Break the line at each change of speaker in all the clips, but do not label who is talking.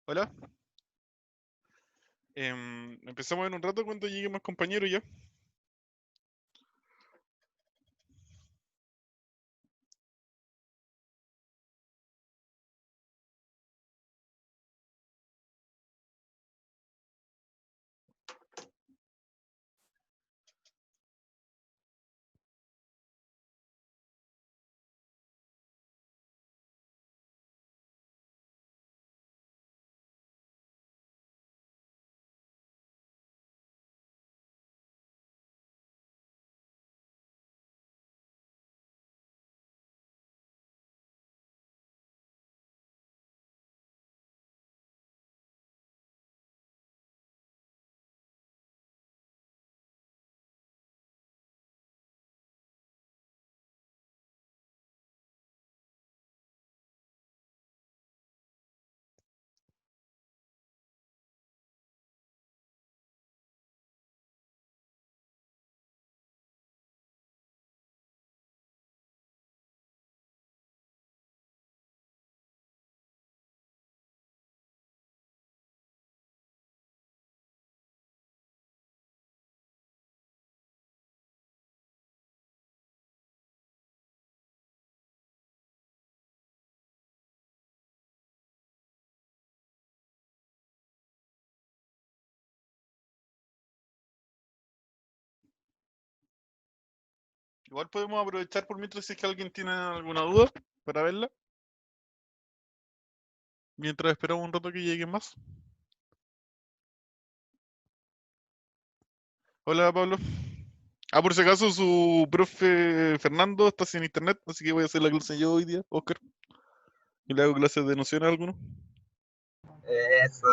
Hola. Empezamos en un rato cuando lleguen más compañeros ya. Igual podemos aprovechar por mientras si es que alguien tiene alguna duda para verla. Mientras esperamos un rato que lleguen más. Hola Pablo. Por si acaso su profe Fernando está sin internet, así que voy a hacer la clase yo hoy día, Oscar. Y le hago clases de noción a alguno.
Eso.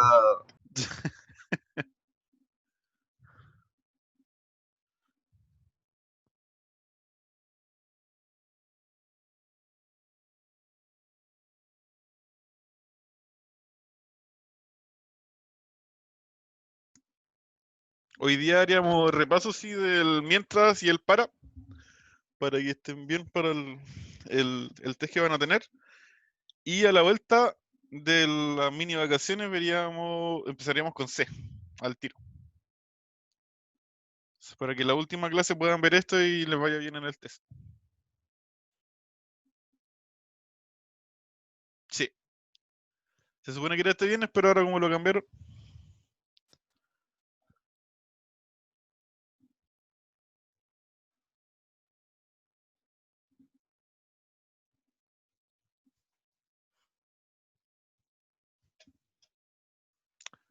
Hoy día haríamos repaso sí del mientras y el para que estén bien para el test que van a tener. Y a la vuelta de las mini vacaciones empezaríamos con C, al tiro. Para que la última clase puedan ver esto y les vaya bien en el test. Sí, se supone que era este viernes, pero ahora como lo cambiaron.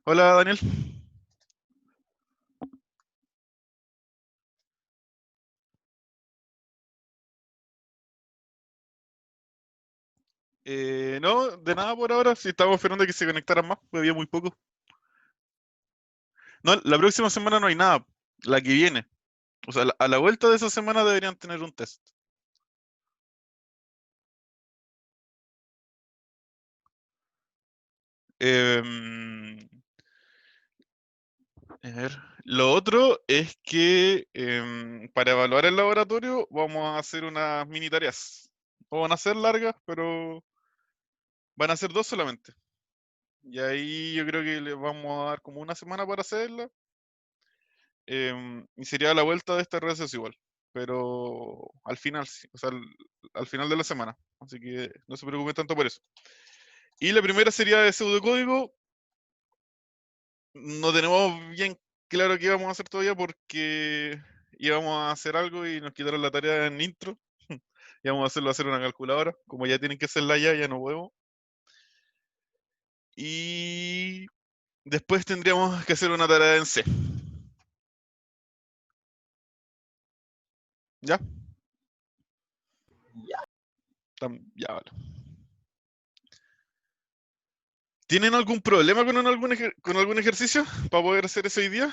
Hola Daniel. No, de nada por ahora. Si estamos esperando que se conectaran más, pues había muy poco. No, la próxima semana no hay nada. La que viene. O sea, a la vuelta de esa semana deberían tener un test. Em, a ver, lo otro es que para evaluar el laboratorio vamos a hacer unas mini tareas. No van a ser largas, pero van a ser dos solamente. Y ahí yo creo que les vamos a dar como una semana para hacerla. Y sería la vuelta de estas redes igual. Pero al final, sí, o sea, al final de la semana. Así que no se preocupen tanto por eso. Y la primera sería de pseudocódigo. No tenemos bien claro qué íbamos a hacer todavía porque íbamos a hacer algo y nos quitaron la tarea en intro. Íbamos a hacer una calculadora. Como ya tienen que hacerla ya no podemos. Y después tendríamos que hacer una tarea en C. ¿Ya?
Ya.
Ya, vale. ¿Tienen algún problema con con algún ejercicio para poder hacer eso hoy día?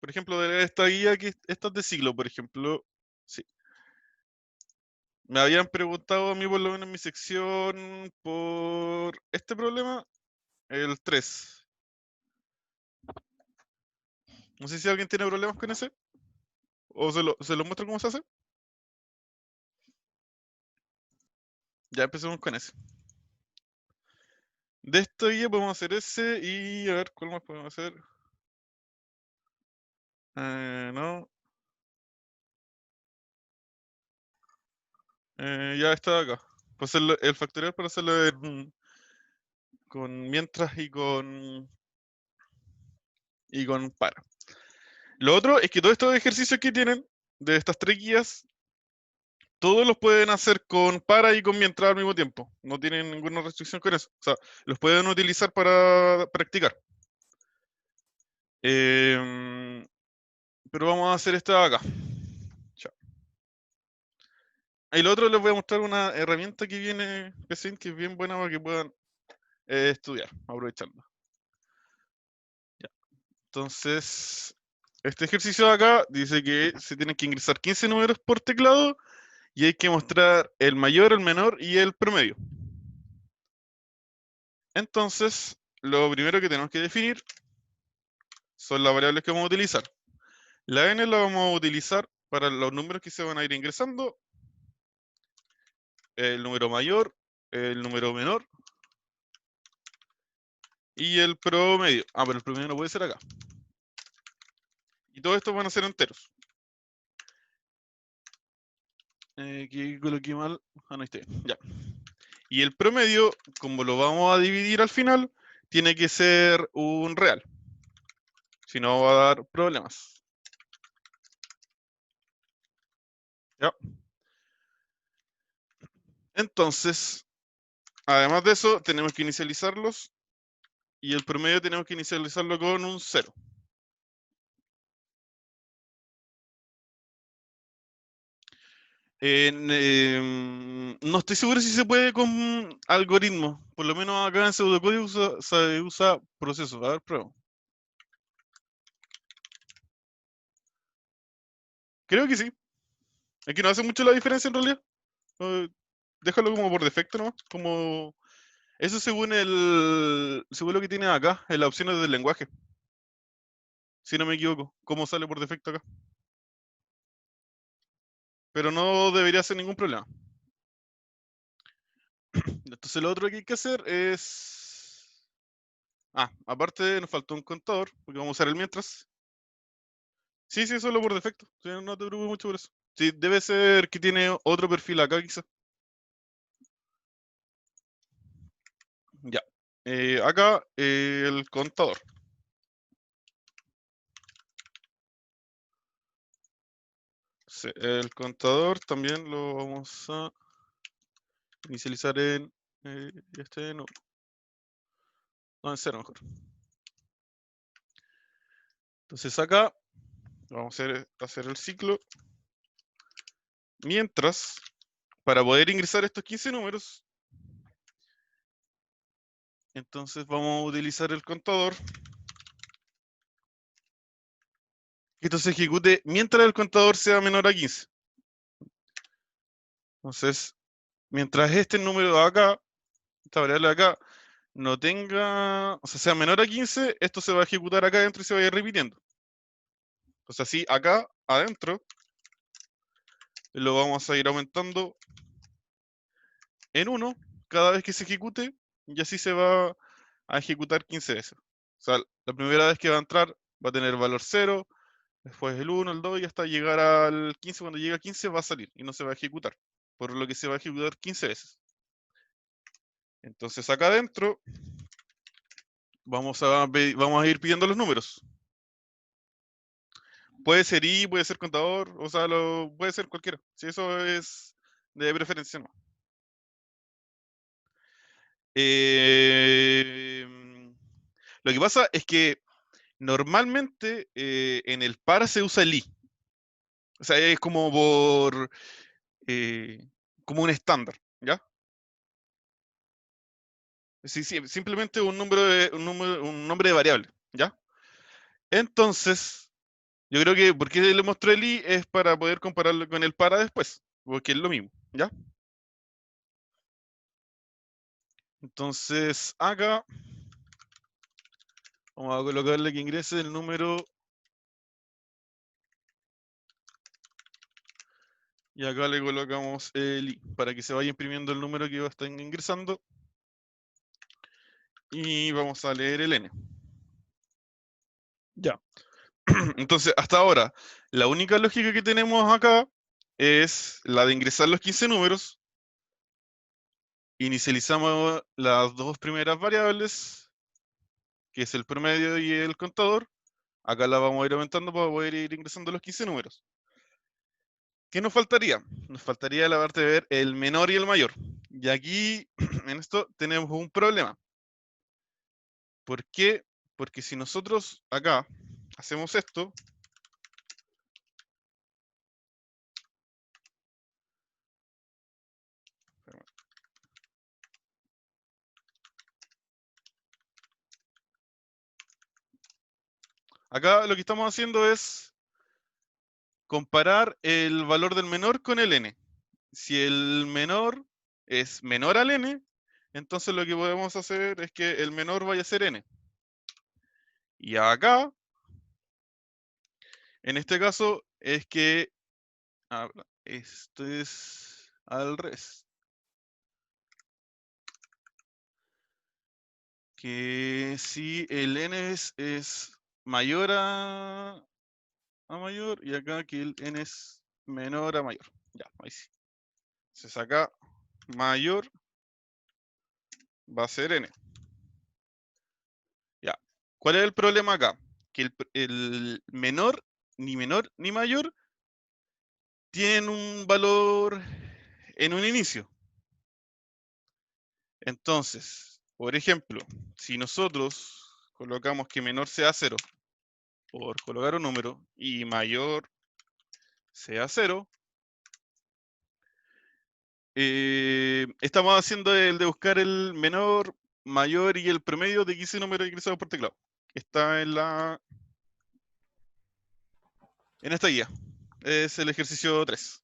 Por ejemplo, de esta guía, que esta es de siglo, por ejemplo. Sí. Me habían preguntado a mí, por lo menos en mi sección, por este problema, el 3. No sé si alguien tiene problemas con ese. ¿O se lo muestro cómo se hace? Ya empecemos con ese. De esta guía podemos hacer ese y a ver cuál más podemos hacer. No. Ya está acá. Pues el factorial para hacerlo con mientras y con para. Lo otro es que todos estos ejercicios que tienen de estas tres guías, todos los pueden hacer con para y con mientras al mismo tiempo. No tienen ninguna restricción con eso. O sea, los pueden utilizar para practicar. Pero vamos a hacer esto acá. Ya. Y lo otro les voy a mostrar una herramienta que viene PCInt, que es bien buena para que puedan estudiar, aprovechando. Ya. Entonces, este ejercicio de acá dice que se tienen que ingresar 15 números por teclado y hay que mostrar el mayor, el menor y el promedio. Entonces, lo primero que tenemos que definir son las variables que vamos a utilizar. La n la vamos a utilizar para los números que se van a ir ingresando, el número mayor, el número menor y el promedio. Ah, pero el promedio no puede ser acá. Y todo esto van a ser enteros. Que coloqué mal. Ah, no, ahí está bien. Ya. Y el promedio, como lo vamos a dividir al final, tiene que ser un real. Si no, va a dar problemas. ¿Ya? Entonces, además de eso, tenemos que inicializarlos. Y el promedio tenemos que inicializarlo con un 0. No estoy seguro si se puede con algoritmos. Por lo menos acá en pseudocódigo se usa procesos. A ver, prueba. Creo que sí. Es que no hace mucho la diferencia en realidad. Eh, Déjalo como por defecto, ¿no? Como eso según lo que tiene acá, en las opciones del lenguaje. Si no me equivoco. Cómo sale por defecto acá. Pero no debería ser ningún problema. Entonces lo otro que hay que hacer es... Ah, aparte nos faltó un contador, porque vamos a usar el mientras. Sí, sí, solo por defecto. Sí, no te preocupes mucho por eso. Sí, debe ser que tiene otro perfil acá, quizá. Ya. Acá el contador. Sí, el contador también lo vamos a inicializar en no, en cero mejor. Entonces acá vamos a hacer el ciclo. Mientras, para poder ingresar estos 15 números, entonces vamos a utilizar el contador. Que esto se ejecute mientras el contador sea menor a 15. Entonces, mientras este número de acá, esta variable de acá, no tenga, o sea menor a 15, esto se va a ejecutar acá adentro y se va a ir repitiendo. Entonces así, acá adentro, lo vamos a ir aumentando en 1 cada vez que se ejecute, y así se va a ejecutar 15 veces. O sea, la primera vez que va a entrar va a tener valor 0, después el 1, el 2, y hasta llegar al 15. Cuando llega a 15 va a salir y no se va a ejecutar, por lo que se va a ejecutar 15 veces. Entonces acá adentro vamos a ir pidiendo los números. Puede ser I, puede ser contador, o sea, puede ser cualquiera. Si eso es de preferencia, no. Lo que pasa es que normalmente en el par se usa el i. O sea, es como como un estándar, ¿ya? Sí, sí, simplemente un nombre de variable, ¿ya? Entonces, yo creo que, ¿por qué le mostré el i? Es para poder compararlo con el para después, porque es lo mismo, ¿ya? Entonces, acá vamos a colocarle que ingrese el número y acá le colocamos el i para que se vaya imprimiendo el número que va a estar ingresando y vamos a leer el n. Ya. Entonces, hasta ahora, la única lógica que tenemos acá es la de ingresar los 15 números. Inicializamos las dos primeras variables, que es el promedio y el contador. Acá la vamos a ir aumentando para poder ir ingresando los 15 números. ¿Qué nos faltaría? Nos faltaría la parte de ver el menor y el mayor. Y aquí, en esto, tenemos un problema. ¿Por qué? Porque si nosotros acá hacemos esto, acá lo que estamos haciendo es comparar el valor del menor con el n. Si el menor es menor al n, entonces lo que podemos hacer es que el menor vaya a ser n. Y acá, en este caso, es que esto es al revés. Que si el n es mayor a mayor y acá que el n es menor a mayor. Ya, ahí sí. Entonces acá mayor va a ser n. Ya. ¿Cuál es el problema acá? Que el menor ni mayor tienen un valor en un inicio. Entonces, por ejemplo, si nosotros colocamos que menor sea 0 por colocar un número y mayor sea 0, estamos haciendo el de buscar el menor, mayor y el promedio de 15 números ingresados por teclado. Está en esta guía. Es el ejercicio 3.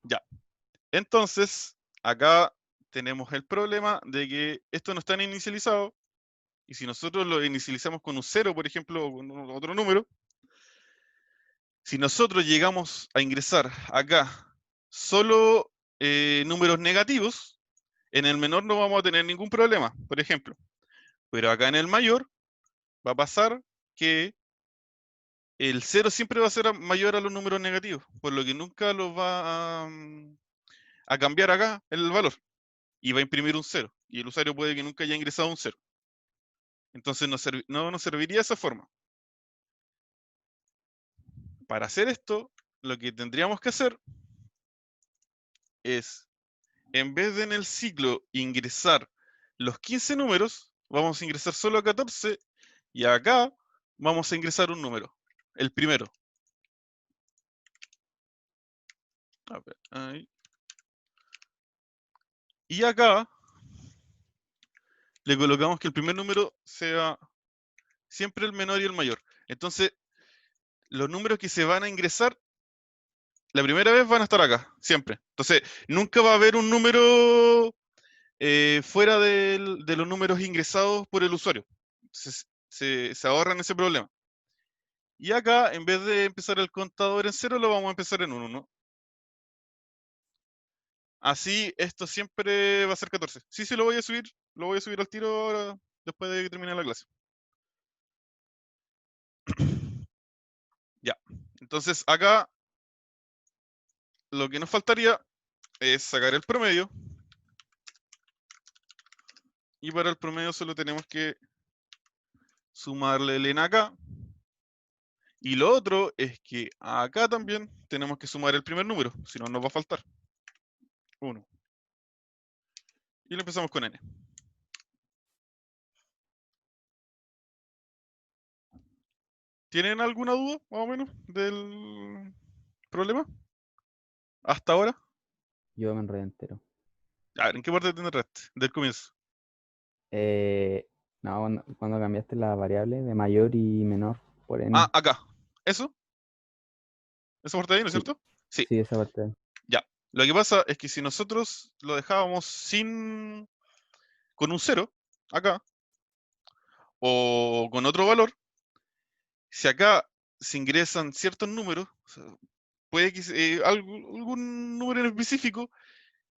Ya. Entonces, acá tenemos el problema de que esto no está inicializado. Y si nosotros lo inicializamos con un 0, por ejemplo, o con otro número, si nosotros llegamos a ingresar acá solo números negativos, en el menor no vamos a tener ningún problema, por ejemplo. Pero acá en el mayor va a pasar que el 0 siempre va a ser mayor a los números negativos, por lo que nunca lo va a cambiar acá el valor. Y va a imprimir un 0. Y el usuario puede que nunca haya ingresado un 0. Entonces no nos serviría esa forma. Para hacer esto, lo que tendríamos que hacer es, en vez de en el ciclo ingresar los 15 números, vamos a ingresar solo 14 y acá vamos a ingresar un número, el primero. A ver, ahí. Y acá le colocamos que el primer número sea siempre el menor y el mayor. Entonces, los números que se van a ingresar la primera vez van a estar acá, siempre. Entonces, nunca va a haber un número fuera de los números ingresados por el usuario. Se ahorran ese problema. Y acá, en vez de empezar el contador en 0, lo vamos a empezar en 1, ¿no? Así, esto siempre va a ser 14. Sí, sí, lo voy a subir al tiro ahora, después de que termine la clase. Ya. Entonces, acá, lo que nos faltaría es sacar el promedio. Y para el promedio solo tenemos que sumarle el n acá. Y lo otro es que acá también tenemos que sumar el primer número, si no nos va a faltar. 1. Y lo empezamos con n. ¿Tienen alguna duda, más o menos, del problema? ¿Hasta ahora?
Yo me enredé entero.
A ver, ¿en qué parte te enredaste? Del comienzo.
No, cuando cambiaste la variable de mayor y menor por
Ah,
n.
acá. ¿Eso? ¿Esa parte de ahí, no es
Sí,
cierto? Sí,
sí, esa parte.
ya. Lo que pasa es que si nosotros lo dejábamos con un 0, acá, o con otro valor, si acá se ingresan ciertos números, o sea, puede que algún número en específico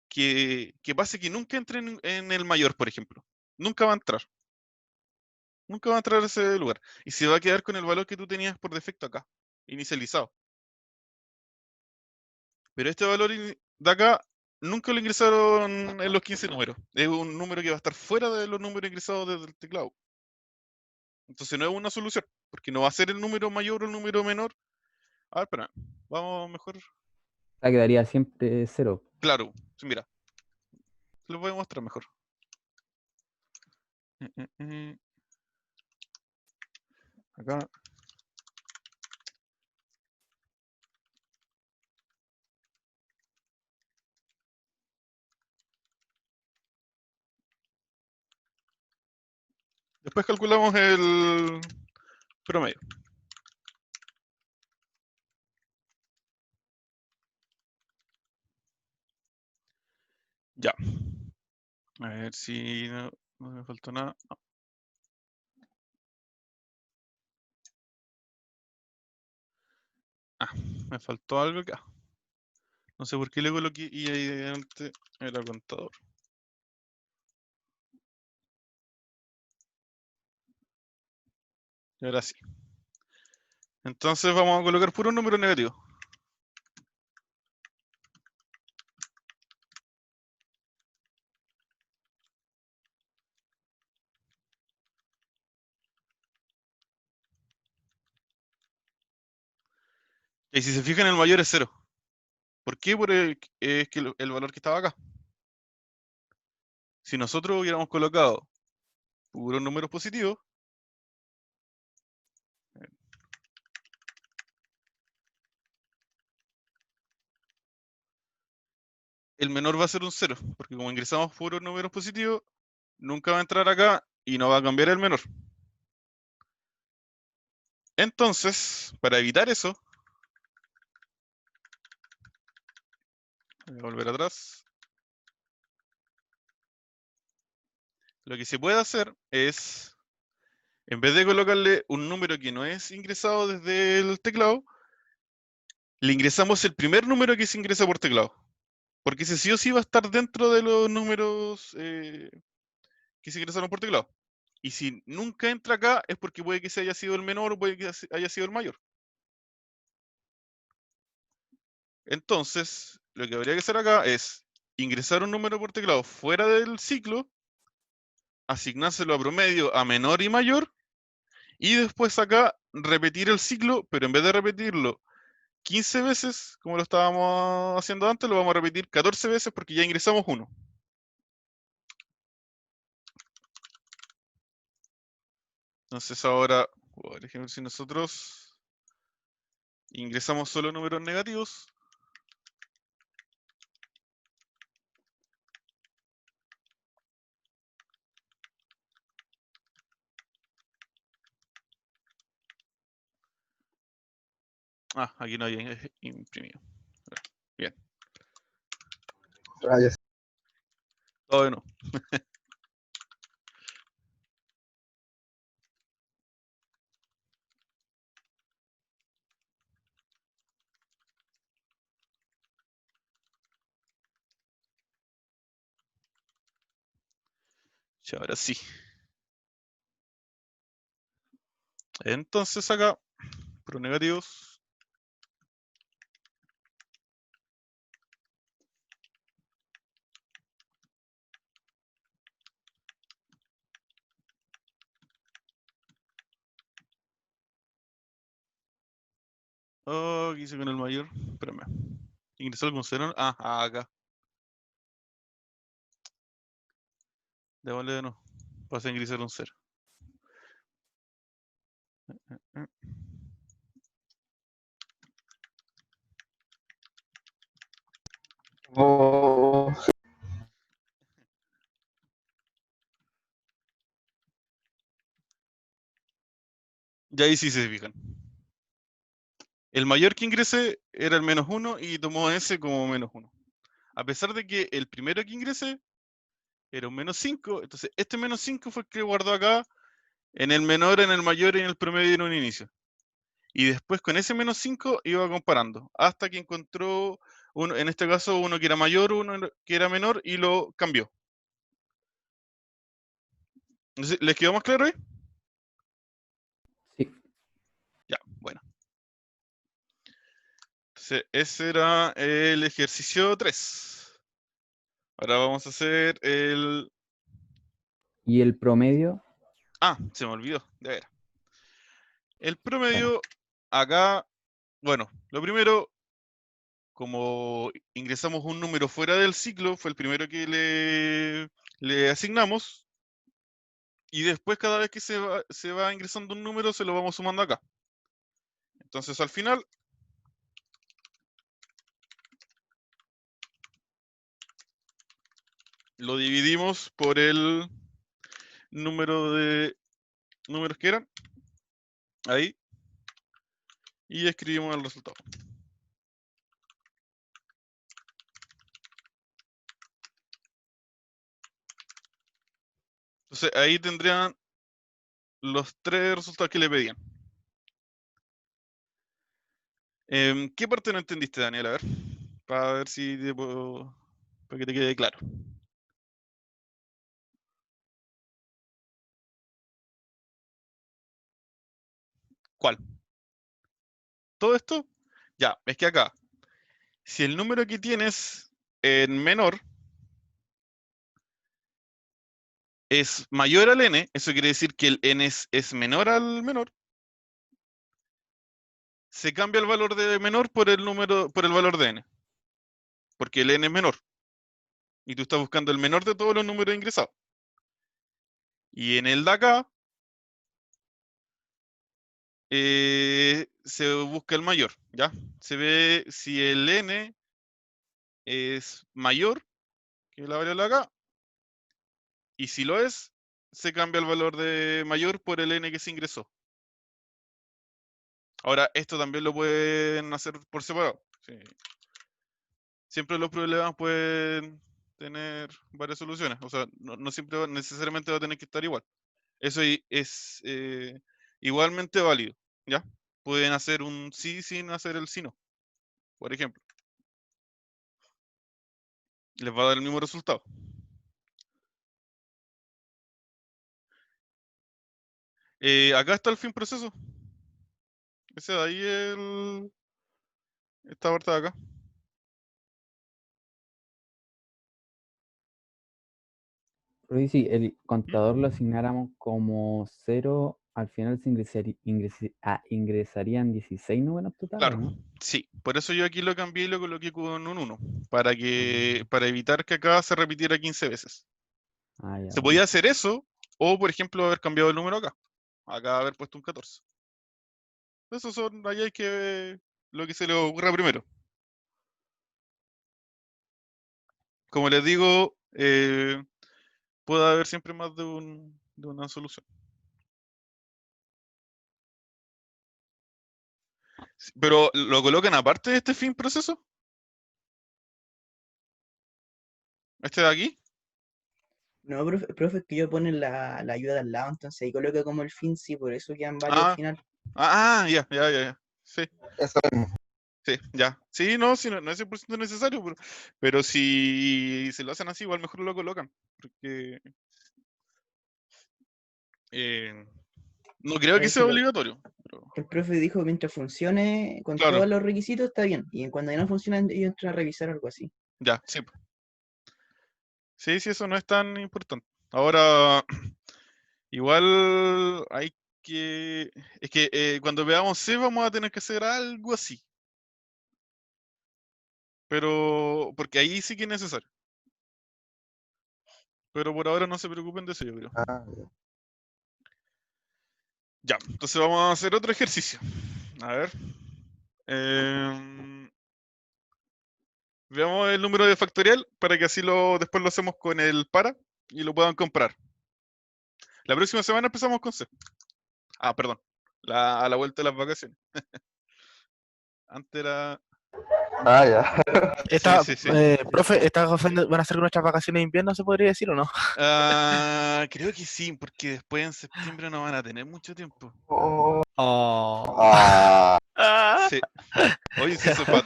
que pase que nunca entre en el mayor, por ejemplo. Nunca va a entrar. Nunca va a entrar a ese lugar. Y se va a quedar con el valor que tú tenías por defecto acá, inicializado. Pero este valor de acá nunca lo ingresaron en los 15 números. Es un número que va a estar fuera de los números ingresados desde el teclado. Entonces no es una solución, porque no va a ser el número mayor o el número menor. A ver, espera, vamos mejor.
O sea, quedaría siempre cero.
Claro, sí, mira, te lo voy a mostrar mejor. Acá. Después calculamos el promedio. Ya. A ver si no me faltó nada. No. Ah, me faltó algo acá. No sé por qué le coloqué y ahí adelante era contador. Y ahora sí. Entonces vamos a colocar puro número negativo. Y si se fijan, el mayor es 0. ¿Por qué? Porque es que el valor que estaba acá. Si nosotros hubiéramos colocado puros números positivos, el menor va a ser un 0, porque como ingresamos puros números positivos, nunca va a entrar acá y no va a cambiar el menor. Entonces, para evitar eso, voy a volver atrás. Lo que se puede hacer es, en vez de colocarle un número que no es ingresado desde el teclado, le ingresamos el primer número que se ingresa por teclado. Porque ese sí o sí va a estar dentro de los números que se ingresaron por teclado. Y si nunca entra acá es porque puede que se haya sido el menor o puede que haya sido el mayor. Entonces, lo que habría que hacer acá es ingresar un número por teclado fuera del ciclo, asignárselo a promedio a menor y mayor, y después acá repetir el ciclo, pero en vez de repetirlo 15 veces, como lo estábamos haciendo antes, lo vamos a repetir 14 veces porque ya ingresamos uno. Entonces ahora, por ejemplo, si nosotros ingresamos solo números negativos, aquí no hay imprimido. Bien,
Rayos.
todo de nuevo. Ya, ahora sí. Entonces acá, pro negativos. Oh, ¿qué hice con el mayor? Espérame. ¿Ingresó algún cero? Acá. Démosle de nuevo. Pasa a ingresar un 0.
Oh,
Ya ahí sí se fijan. El mayor que ingrese era el -1 y tomó ese como -1. A pesar de que el primero que ingrese era un -5, entonces este -5 fue el que guardó acá en el menor, en el mayor y en el promedio en un inicio. Y después con ese -5 iba comparando, hasta que encontró, uno, en este caso, uno que era mayor, uno que era menor, y lo cambió. ¿Les quedó más claro ahí?
Sí.
Ya, bueno. Entonces, ese era el ejercicio 3. Ahora vamos a hacer el...
¿Y el promedio?
Ah, se me olvidó, de ver. El
Bueno,
promedio, acá, bueno, lo primero, como ingresamos un número fuera del ciclo, fue el primero que le asignamos, y después cada vez que se va ingresando un número, se lo vamos sumando acá. Entonces al final, lo dividimos por el número de números que eran, ahí, y escribimos el resultado. Entonces ahí tendrían los 3 resultados que le pedían. ¿Qué parte no entendiste, Daniel? A ver, para ver si te puedo, para que te quede claro. ¿Cuál? ¿Todo esto? Ya, es que acá, si el número que tienes en menor es mayor al n, eso quiere decir que el n es menor al menor, se cambia el valor de menor por el número, por el valor de n, porque el n es menor. Y tú estás buscando el menor de todos los números ingresados. Y en el de acá, se busca el mayor, ¿ya? Se ve si el n es mayor que la variable de acá, y si lo es, se cambia el valor de mayor por el n que se ingresó. Ahora, esto también lo pueden hacer por separado. Sí. Siempre los problemas pueden tener varias soluciones. O sea, no siempre necesariamente va a tener que estar igual. Eso es igualmente válido, ¿ya? Pueden hacer un sí sin hacer el sí no, por ejemplo. Les va a dar el mismo resultado. Acá está el fin proceso. Ese de ahí esta parte de acá.
pero ¿y si el
¿Mm?
contador lo asignáramos como 0, al final se ingresarían 16 números totales,
Claro,
¿no?
sí. Por eso yo aquí lo cambié y lo coloqué con un 1, para
Ah,
para evitar que acá se repitiera 15 veces.
ya,
Se podía
bueno.
hacer eso, o por ejemplo haber cambiado el número acá. Acá haber puesto un 14. Eso son, ahí hay que ver lo que se le ocurra primero. Como les digo, puede haber siempre más de una solución. Pero lo colocan aparte de este fin proceso, este de aquí.
no, profe, es que yo pone la ayuda al lado, entonces ahí coloca como el fin, sí, por eso quedan varios al
Ah,
final.
ya. Sí,
Eso.
sí, ya. Sí, no, sí, no es 100% necesario, pero si se lo hacen así, igual mejor lo colocan. Porque eh, no creo que
Claro,
sea
si
obligatorio. Pero,
el profe dijo que mientras funcione con
claro,
todos los requisitos está bien, y cuando ya no funcionan ellos entran a revisar algo así.
ya, sí. Sí, sí, eso no es tan importante. Ahora, igual hay que... Es que cuando veamos C vamos a tener que hacer algo así. Pero, porque ahí sí que es necesario. Pero por ahora no se preocupen de eso, yo creo.
Ah, ya.
Ya, entonces vamos a hacer otro ejercicio. A ver. Veamos el número de factorial para que así después lo hacemos con el para y lo puedan comprar. La próxima semana empezamos con C. Ah, perdón. A la vuelta de las vacaciones. Antes era...
Ah, ya.
Sí.
Profe, ¿van a ser nuestras vacaciones de invierno, se podría decir o no?
Creo que sí, porque después en septiembre no van a tener mucho tiempo.
Oh.
Ah,
Sí. Oye, sí, eso es para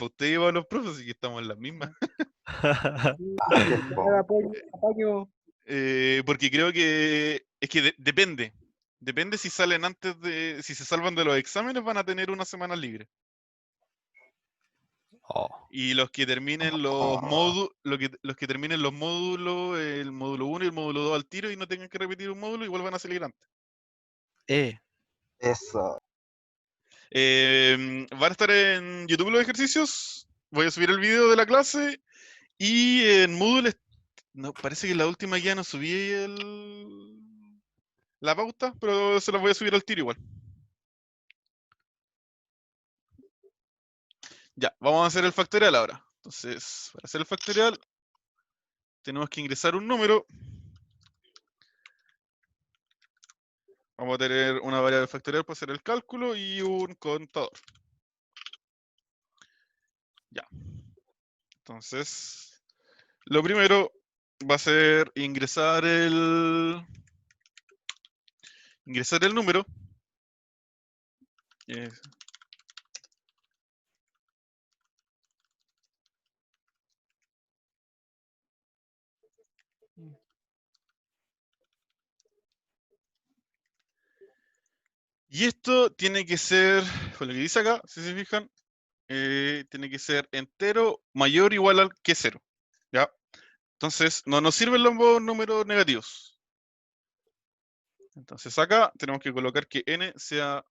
usted y para los profes, así que estamos en las mismas.
qué fome.
Apoyo.
Porque creo que es que depende. Depende si salen antes de. Si se salvan de los exámenes, van a tener una semana libre.
Oh.
Y los que terminen los módulos, los que terminen los módulos, el módulo 1 y el módulo 2 al tiro y no tengan que repetir un módulo, igual van a salir antes.
Eso.
Van a estar en YouTube los ejercicios. Voy a subir el video de la clase. Y en Moodle, no, parece que la última guía no subí la pauta, pero se las voy a subir al tiro igual. Ya, vamos a hacer el factorial ahora. Entonces, para hacer el factorial, tenemos que ingresar un número. Vamos a tener una variable factorial para hacer el cálculo y un contador. Ya. Entonces, lo primero va a ser ingresar el número. Y esto tiene que ser, por lo que dice acá, si se fijan, tiene que ser entero mayor o igual que 0. ¿Ya? Entonces, no nos sirven los números negativos. Entonces acá tenemos que colocar que n sea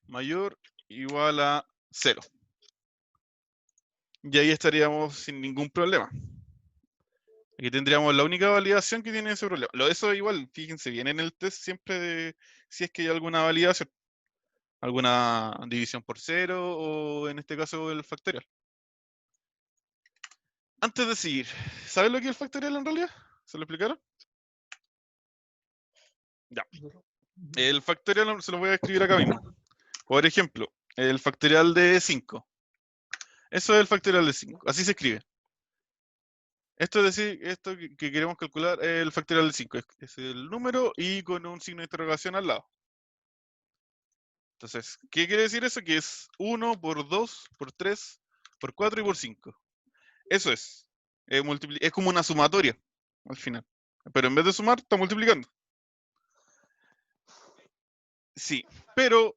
mayor o igual a 0. Y ahí estaríamos sin ningún problema. Aquí tendríamos la única validación que tiene ese problema. Lo de eso igual, fíjense bien en el test siempre de si es que hay alguna validación. Alguna división por 0 o en este caso el factorial. Antes de seguir, ¿sabes lo que es el factorial en realidad? ¿Se lo explicaron? Ya. El factorial se lo voy a escribir acá mismo. Por ejemplo, el factorial de 5. Eso es el factorial de 5. Así se escribe. Esto es decir, esto que queremos calcular es el factorial de 5. Es el número y con un signo de interrogación al lado. Entonces, ¿qué quiere decir eso? Que es 1 por 2, por 3, por 4 y por 5. Eso es. Es como una sumatoria al final. Pero en vez de sumar, está multiplicando. Sí, pero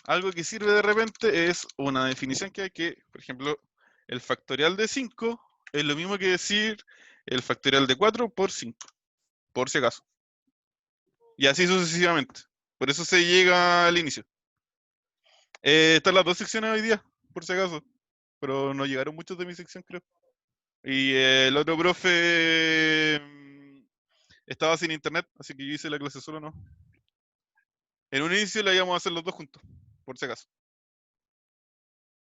algo que sirve de repente es una definición que hay que, por ejemplo, el factorial de 5 es lo mismo que decir el factorial de 4 por 5, por si acaso. Y así sucesivamente. Por eso se llega al inicio. Están las dos secciones hoy día, por si acaso. Pero no llegaron muchos de mi sección, creo. Y el otro profe estaba sin internet, así que yo hice la clase solo, ¿no? En un inicio la íbamos a hacer los dos juntos, por si acaso.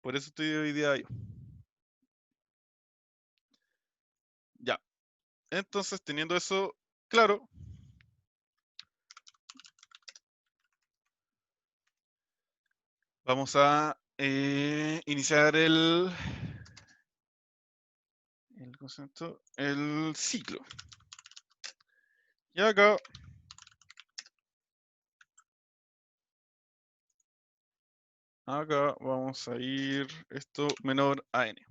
Por eso estoy hoy día yo. Ya. Entonces, teniendo eso claro, vamos a iniciar el concepto, el ciclo. Y acá vamos a ir esto menor a n.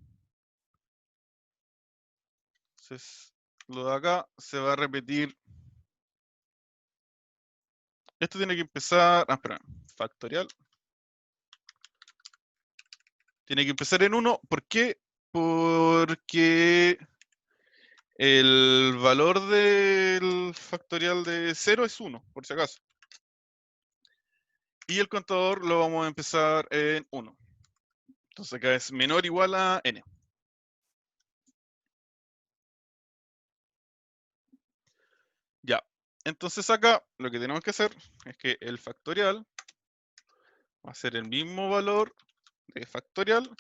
Entonces, lo de acá se va a repetir. Esto tiene que empezar, espera, factorial. Tiene que empezar en 1. ¿Por qué? Porque el valor del factorial de 0 es 1, por si acaso. Y el contador lo vamos a empezar en 1. Entonces acá es menor o igual a n. entonces acá lo que tenemos que hacer es que el factorial va a ser el mismo valor de factorial,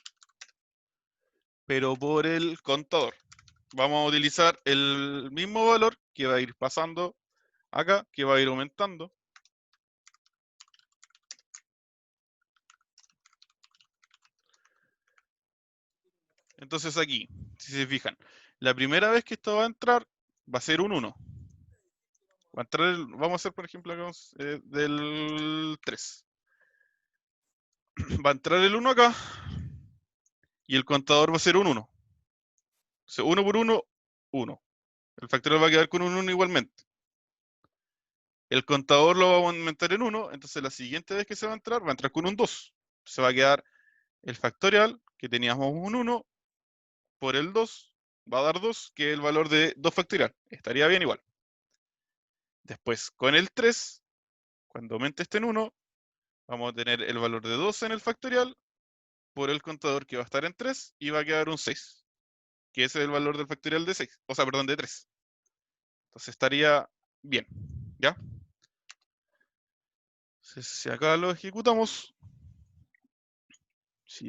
pero por el contador. Vamos a utilizar el mismo valor que va a ir pasando acá, que va a ir aumentando. Entonces aquí, si se fijan, la primera vez que esto va a entrar va a ser un 1. Va a entrar vamos a hacer, por ejemplo, acá, del 3. Va a entrar el 1 acá y el contador va a ser un 1. Entonces, 1 por 1, 1. El factorial va a quedar con un 1 igualmente. El contador lo vamos a aumentar en 1, entonces la siguiente vez que se va a entrar con un 2. Se va a quedar el factorial, que teníamos un 1, por el 2, va a dar 2, que es el valor de 2 factorial. Estaría bien igual. Después, con el 3, cuando aumente este en 1, vamos a tener el valor de 2 en el factorial, por el contador que va a estar en 3, y va a quedar un 6, que ese es el valor del factorial de 6, o sea, perdón, de 3. Entonces estaría bien, ¿ya? Entonces, si acá lo ejecutamos,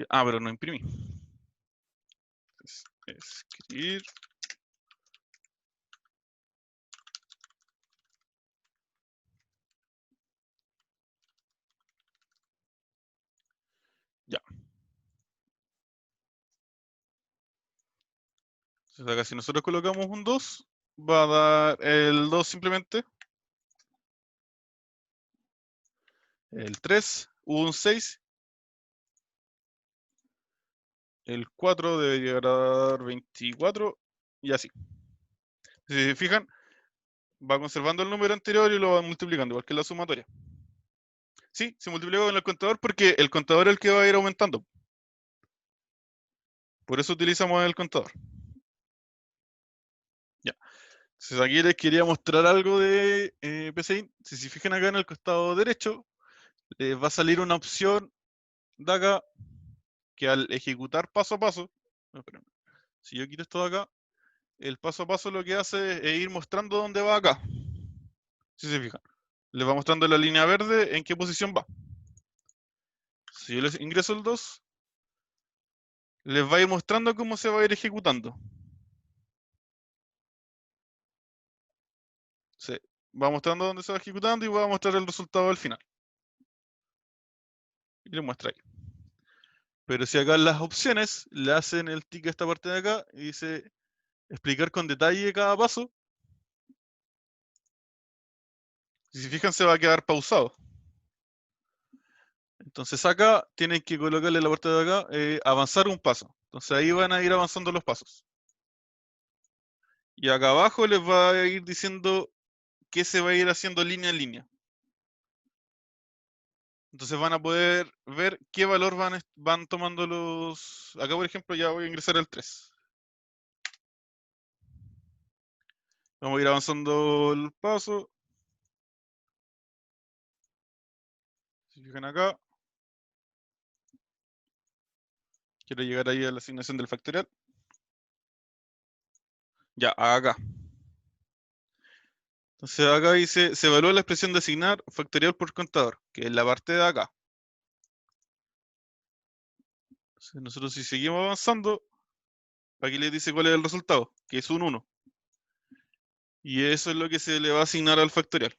pero no imprimí. Entonces, escribir. Ya. Entonces acá si nosotros colocamos un 2, va a dar el 2 simplemente. El 3, un 6. El 4 debe llegar a dar 24 y así. Si se fijan, va conservando el número anterior y lo va multiplicando, igual que la sumatoria. Sí, se multiplica con el contador porque el contador es el que va a ir aumentando. Por eso utilizamos el contador. Ya. Entonces aquí les quería mostrar algo de PCInt. Si se fijan acá en el costado derecho, les va a salir una opción de acá que al ejecutar paso a paso, no, espérame. Si yo quito esto de acá, el paso a paso lo que hace es ir mostrando dónde va acá. Si se fijan, les va mostrando la línea verde en qué posición va. Si yo les ingreso el 2, les va a ir mostrando cómo se va a ir ejecutando. Se va mostrando dónde se va ejecutando y va a mostrar el resultado al final. Y le muestra ahí. Pero si acá en las opciones le hacen el tic a esta parte de acá y dice explicar con detalle cada paso, si se fijan se va a quedar pausado. Entonces acá tienen que colocarle la parte de acá, avanzar un paso. Entonces ahí van a ir avanzando los pasos. Y acá abajo les va a ir diciendo qué se va a ir haciendo línea en línea. Entonces van a poder ver qué valor van tomando los... Acá por ejemplo ya voy a ingresar el 3. Vamos a ir avanzando el paso. Si fijan acá. Quiero llegar ahí a la asignación del factorial. Ya, acá. Entonces acá dice, se evalúa la expresión de asignar factorial por contador, que es la parte de acá. Entonces nosotros si seguimos avanzando, aquí les dice cuál es el resultado, que es un 1. Y eso es lo que se le va a asignar al factorial.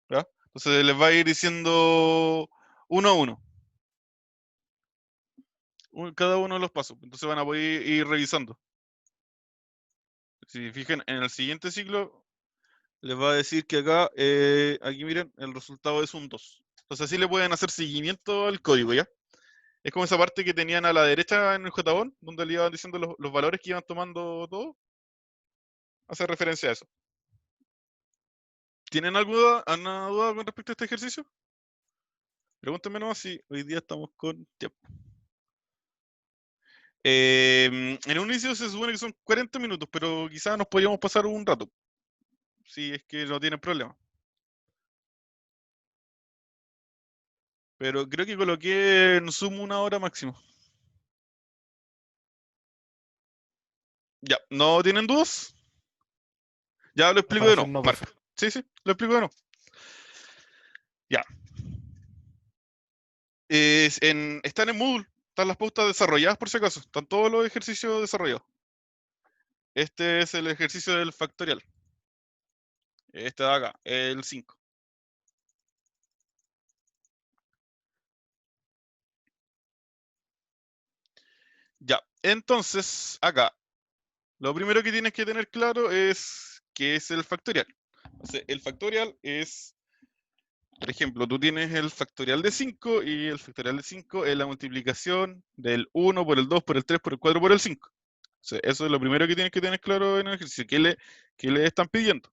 ¿Ya? Entonces les va a ir diciendo 1 a 1. Cada uno de los pasos. Entonces van a poder ir revisando. Si fijan en el siguiente ciclo, les va a decir que acá, aquí miren, el resultado es un 2. Entonces así le pueden hacer seguimiento al código, ¿ya? Es como esa parte que tenían a la derecha en el JBON, donde le iban diciendo los valores que iban tomando todo. Hace referencia a eso. ¿Tienen alguna duda con respecto a este ejercicio? Pregúntenme nomás si hoy día estamos con tiempo. En un inicio se supone que son 40 minutos, pero quizás nos podríamos pasar un rato. Si es que no tienen problema. Pero creo que coloqué en Zoom 1 hora máximo. Ya, ¿no tienen dudas? Ya lo explico de nuevo.
No,
Marco. Sí, sí, lo explico de nuevo. Ya. Están en Moodle, están las pautas desarrolladas por si acaso, están todos los ejercicios desarrollados. Este es el ejercicio del factorial. Este de acá, el 5. Ya, entonces, acá, lo primero que tienes que tener claro es qué es el factorial. Entonces, el factorial es, por ejemplo, tú tienes el factorial de 5 y el factorial de 5 es la multiplicación del 1 por el 2 por el 3 por el 4 por el 5. Entonces, eso es lo primero que tienes que tener claro en el ejercicio. ¿Qué le están pidiendo?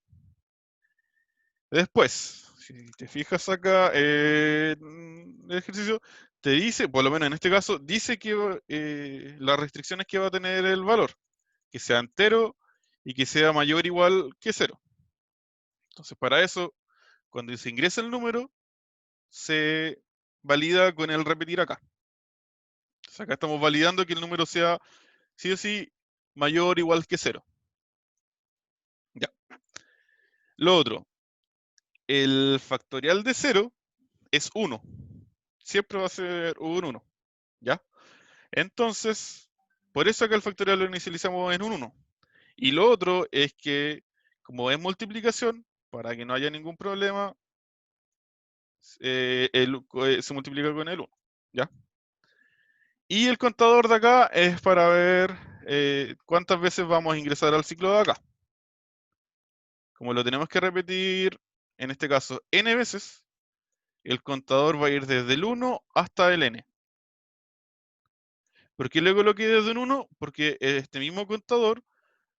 Después, si te fijas acá en el ejercicio, te dice, por lo menos en este caso, dice que las restricciones que va a tener el valor, que sea entero y que sea mayor o igual que 0. Entonces, para eso, cuando se ingresa el número, se valida con el repetir acá. Entonces, acá estamos validando que el número sea sí o sí mayor o igual que 0. Ya. Lo otro, el factorial de 0 es 1. Siempre va a ser un 1. ¿Ya? Entonces, por eso acá el factorial lo inicializamos en un 1. Y lo otro es que, como es multiplicación, para que no haya ningún problema, se multiplica con el 1. ¿Ya? Y el contador de acá es para ver cuántas veces vamos a ingresar al ciclo de acá. Como lo tenemos que repetir, en este caso, n veces, el contador va a ir desde el 1 hasta el n. ¿Por qué le coloqué desde un 1? Porque este mismo contador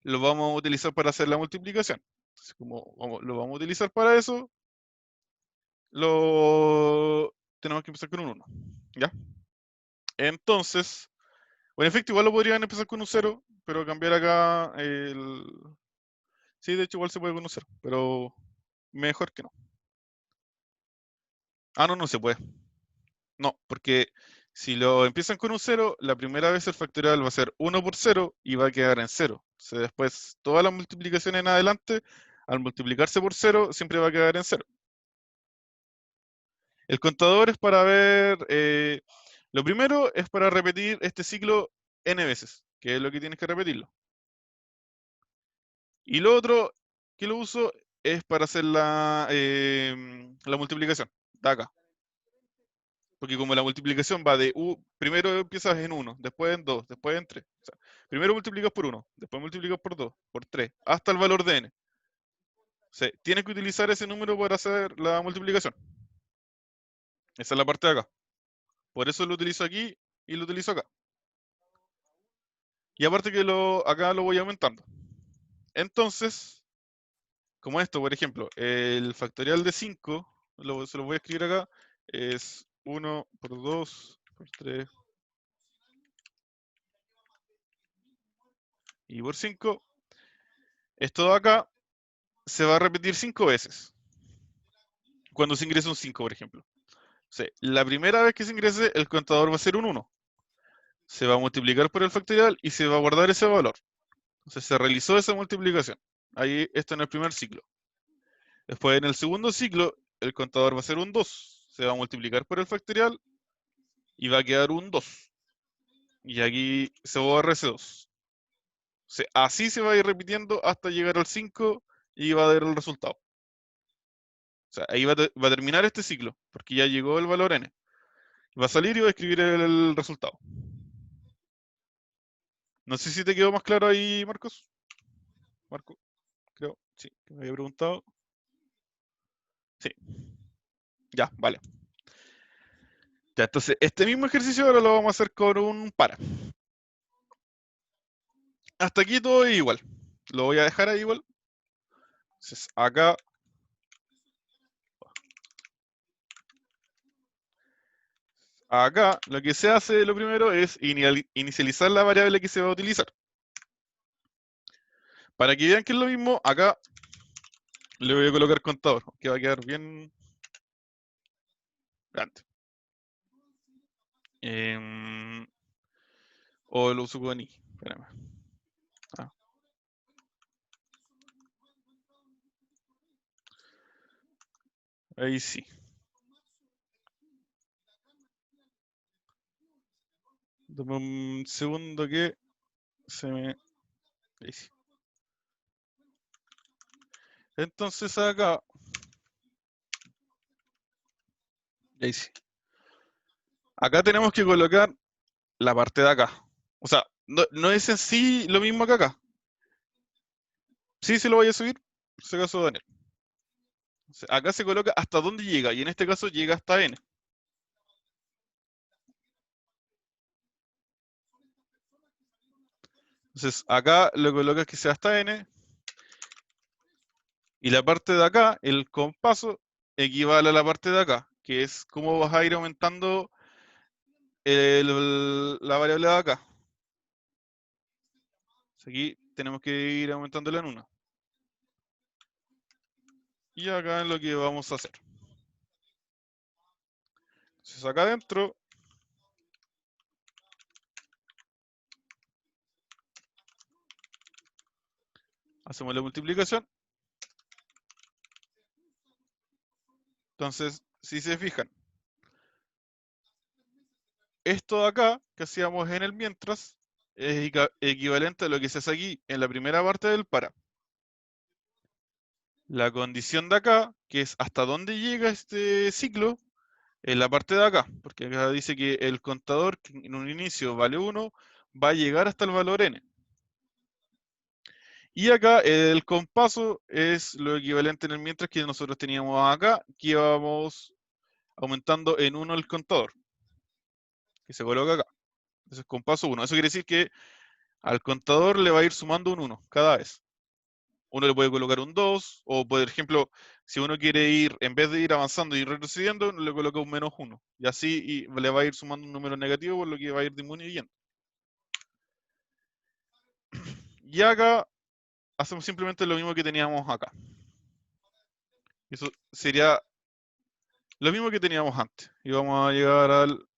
lo vamos a utilizar para hacer la multiplicación. Entonces, como lo vamos a utilizar para eso, tenemos que empezar con un 1. ¿Ya? Entonces, bueno, en efecto, igual lo podrían empezar con un 0, pero cambiar acá el... Sí, de hecho igual se puede con un 0, pero mejor que no. Ah, no, no se puede. No, porque si lo empiezan con un 0, la primera vez el factorial va a ser 1 por 0 y va a quedar en 0. Entonces después, todas las multiplicaciones en adelante, al multiplicarse por 0, siempre va a quedar en 0. El contador es para ver, lo primero es para repetir este ciclo n veces, que es lo que tienes que repetirlo. Y lo otro que lo uso es para hacer la multiplicación, de acá. Porque como la multiplicación va de primero empiezas en 1, después en 2, después en 3. O sea, primero multiplicas por 1, después multiplicas por 2, por 3, hasta el valor de n. O sea, tienes que utilizar ese número para hacer la multiplicación. Esa es la parte de acá. Por eso lo utilizo aquí y lo utilizo acá. Y aparte que acá lo voy aumentando. Entonces, como esto, por ejemplo, el factorial de 5, se lo voy a escribir acá, es 1 por 2 por 3 y por 5. Esto de acá se va a repetir 5 veces. Cuando se ingresa un 5, por ejemplo. O sea, la primera vez que se ingrese, el contador va a ser un 1. Se va a multiplicar por el factorial y se va a guardar ese valor. Entonces se realizó esa multiplicación. Ahí está en el primer ciclo. Después en el segundo ciclo, el contador va a ser un 2. Se va a multiplicar por el factorial y va a quedar un 2. Y aquí se borra ese 2. O sea, así se va a ir repitiendo hasta llegar al 5 y va a dar el resultado. O sea, ahí va a terminar este ciclo, porque ya llegó el valor n. Va a salir y va a escribir el resultado. No sé si te quedó más claro ahí, Marcos. Marco, creo, sí, que me había preguntado. Sí, ya, vale. Ya, entonces, este mismo ejercicio ahora lo vamos a hacer con un para. Hasta aquí todo es igual. Lo voy a dejar ahí igual. Entonces, acá. Acá, lo que se hace lo primero es inicializar la variable que se va a utilizar. Para que vean que es lo mismo, acá le voy a colocar contador, que va a quedar bien grande. O lo uso con i. Espérame. Ah. Ahí sí. Dame un segundo que se me... Ahí sí. Entonces acá... Ahí sí. Acá tenemos que colocar la parte de acá. O sea, no es en sí lo mismo que acá. Sí, se lo voy a subir, por si acaso, Daniel. Acá se coloca hasta dónde llega, y en este caso llega hasta n. Entonces, acá lo colocas que sea hasta n, y la parte de acá, el compaso, equivale a la parte de acá, que es cómo vas a ir aumentando la variable de acá. Aquí tenemos que ir aumentándola en 1. Y acá es lo que vamos a hacer. Entonces acá adentro, hacemos la multiplicación. Entonces, si se fijan, esto de acá que hacíamos en el mientras es equivalente a lo que se hace aquí en la primera parte del para. La condición de acá, que es hasta dónde llega este ciclo, es la parte de acá, porque acá dice que el contador que en un inicio vale 1, va a llegar hasta el valor n. Y acá el compaso es lo equivalente en el mientras que nosotros teníamos acá, que íbamos aumentando en 1 el contador, que se coloca acá. Entonces compaso 1. Eso quiere decir que al contador le va a ir sumando un 1 cada vez. Uno le puede colocar un 2, o por ejemplo, si uno quiere ir, en vez de ir avanzando y retrocediendo, le coloca un -1. Y así le va a ir sumando un número negativo, por lo que va a ir disminuyendo. Y acá hacemos simplemente lo mismo que teníamos acá. Eso sería lo mismo que teníamos antes. Y vamos a llegar al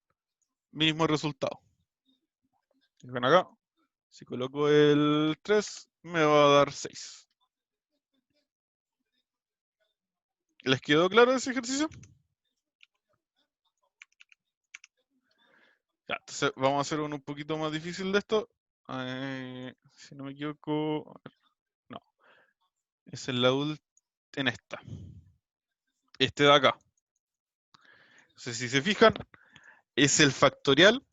mismo resultado. Ven acá. Si coloco el 3, me va a dar 6. ¿Les quedó claro ese ejercicio? Ya, entonces vamos a hacer uno un poquito más difícil de esto. Si no me equivoco, a ver, no. Es en en esta. Este de acá. Entonces, si se fijan, es el factorial,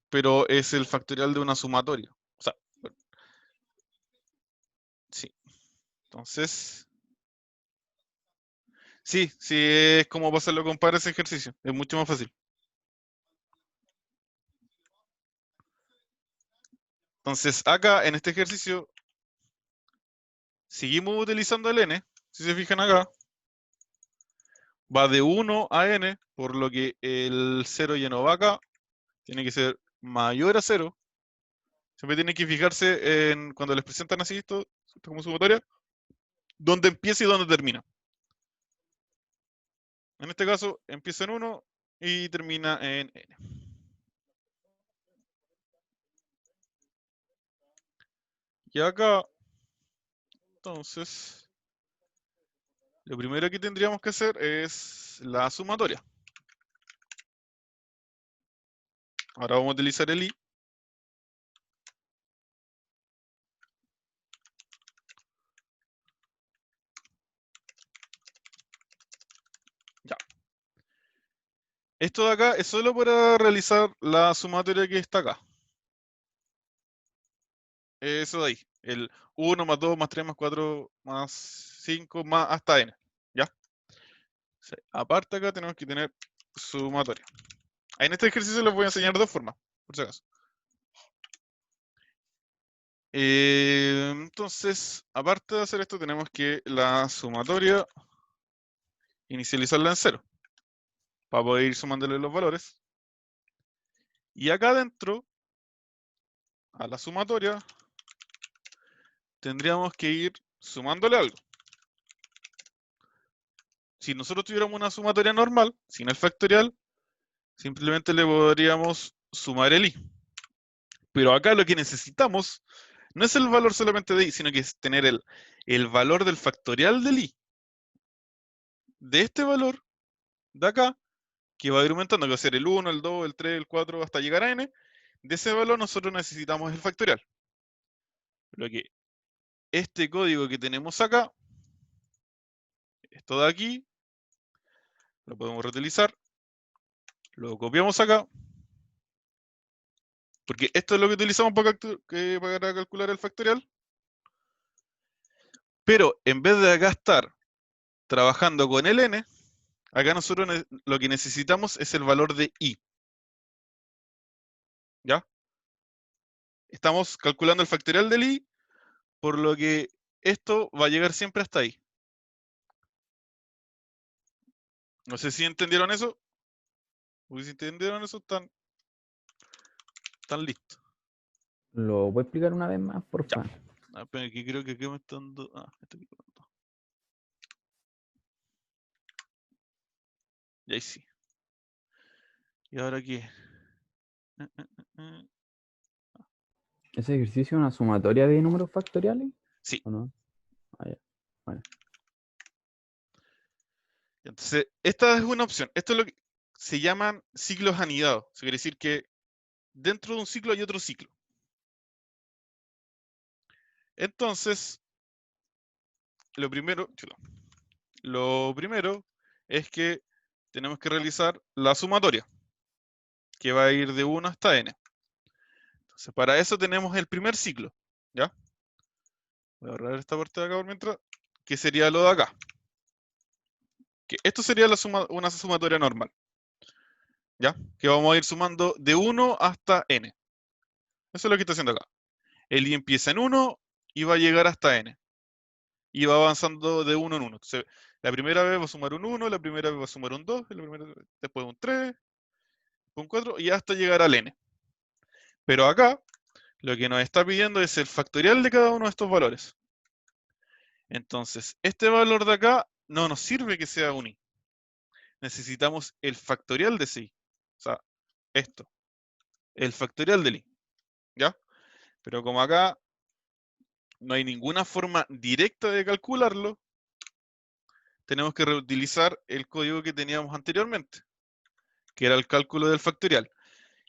pero es el factorial de una sumatoria. O sea, bueno, sí. Entonces, sí, es como pasarlo con par ese ejercicio. Es mucho más fácil. Entonces, acá en este ejercicio, seguimos utilizando el n. Si se fijan acá, va de 1 a n, por lo que el 0 ya no va acá. Tiene que ser mayor a 0. Siempre tienen que fijarse en cuando les presentan así esto como sumatoria, dónde empieza y dónde termina. En este caso, empieza en 1 y termina en n. Y acá, entonces, lo primero que tendríamos que hacer es la sumatoria. Ahora vamos a utilizar el i. Ya. Esto de acá es solo para realizar la sumatoria que está acá. Eso de ahí. El 1 más 2 más 3 más 4 más 5 más hasta n. ¿Ya? Sí. Aparte acá tenemos que tener sumatoria. En este ejercicio les voy a enseñar de dos formas, por si acaso. Entonces, aparte de hacer esto, tenemos que la sumatoria inicializarla en 0 para poder ir sumándole los valores. Y acá adentro, a la sumatoria, tendríamos que ir sumándole algo. Si nosotros tuviéramos una sumatoria normal, sin el factorial, simplemente le podríamos sumar el i. Pero acá lo que necesitamos no es el valor solamente de i, sino que es tener el valor del factorial del i. de este valor de acá, que va a ir aumentando, que va a ser el 1, el 2, el 3, el 4, hasta llegar a n, de ese valor nosotros necesitamos el factorial. Lo que este código que tenemos acá, esto de aquí, lo podemos reutilizar, lo copiamos acá, porque esto es lo que utilizamos para calcular el factorial, pero en vez de acá estar trabajando con el n, acá nosotros lo que necesitamos es el valor de i. ¿Ya? Estamos calculando el factorial del i, por lo que esto va a llegar siempre hasta ahí. No sé si entendieron eso. Porque si entendieron eso, están listos.
¿Lo voy a explicar una vez más, por favor?
Ah, pero aquí creo que aquí me están dando. Ah, esto aquí me están dando. Y ahí sí. ¿Y ahora qué?
¿Ese ejercicio es una sumatoria de números factoriales?
Sí.
¿O no? Ah, ya. Bueno.
Entonces, esta es una opción. Esto es lo que se llaman ciclos anidados. Eso quiere decir que dentro de un ciclo hay otro ciclo. Entonces, lo primero es que tenemos que realizar la sumatoria, que va a ir de 1 hasta n. Entonces, para eso tenemos el primer ciclo, ¿ya? Voy a borrar esta parte de acá por mientras, que sería lo de acá. Que esto sería una sumatoria normal, ¿ya? Que vamos a ir sumando de 1 hasta n. Eso es lo que está haciendo acá. El i empieza en 1 y va a llegar hasta n. Y va avanzando de 1 en 1. Entonces, la primera vez va a sumar un 1, la primera vez va a sumar un 2, después un 3, un 4 y hasta llegar al n. Pero acá, lo que nos está pidiendo es el factorial de cada uno de estos valores. Entonces, este valor de acá no nos sirve que sea un i. Necesitamos el factorial de ese i. O sea, esto. El factorial del i. ¿Ya? Pero como acá no hay ninguna forma directa de calcularlo, tenemos que reutilizar el código que teníamos anteriormente, que era el cálculo del factorial.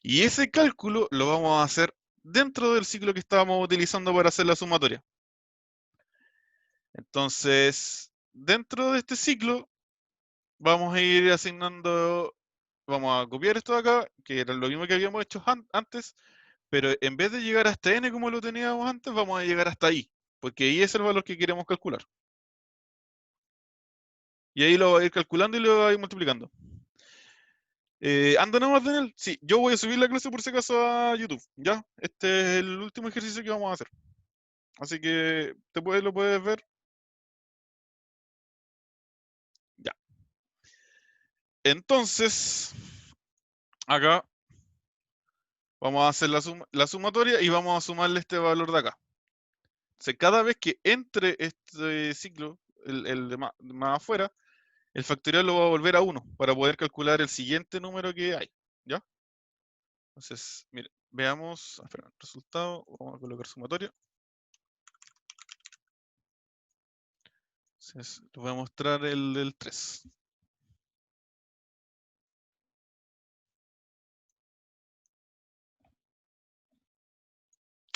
Y ese cálculo lo vamos a hacer dentro del ciclo que estábamos utilizando para hacer la sumatoria. Entonces, dentro de este ciclo, vamos a ir asignando, vamos a copiar esto de acá, que era lo mismo que habíamos hecho antes, pero en vez de llegar hasta n como lo teníamos antes, vamos a llegar hasta i, porque i es el valor que queremos calcular. Y ahí lo va a ir calculando y lo va a ir multiplicando. ¿Anda nomás, Daniel? Sí, yo voy a subir la clase por si acaso a YouTube, ¿ya? Este es el último ejercicio que vamos a hacer. Así que lo puedes ver. Ya. Entonces, acá vamos a hacer la sumatoria y vamos a sumarle este valor de acá. Entonces, cada vez que entre este ciclo, el de más afuera, el factorial lo va a volver a 1 para poder calcular el siguiente número que hay, ¿ya? Entonces, mire, veamos, espera, el resultado, vamos a colocar sumatoria. Entonces, les voy a mostrar el del 3.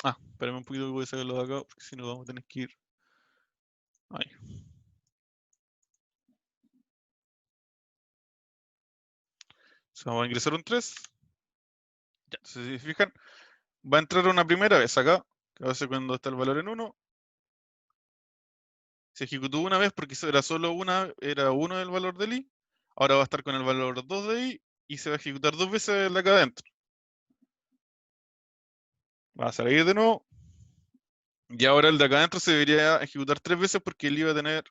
Ah, espérame un poquito que voy a sacarlo de acá, porque si no vamos a tener que ir. Ahí. Entonces, vamos a ingresar un 3. Ya, entonces, si se fijan, va a entrar una primera vez acá, que va a ser cuando está el valor en 1. Se ejecutó una vez porque era solo era 1 el valor del i. Ahora va a estar con el valor 2 de i y se va a ejecutar 2 veces el de acá adentro. Va a salir de nuevo. Y ahora el de acá adentro se debería ejecutar 3 veces porque el i va a tener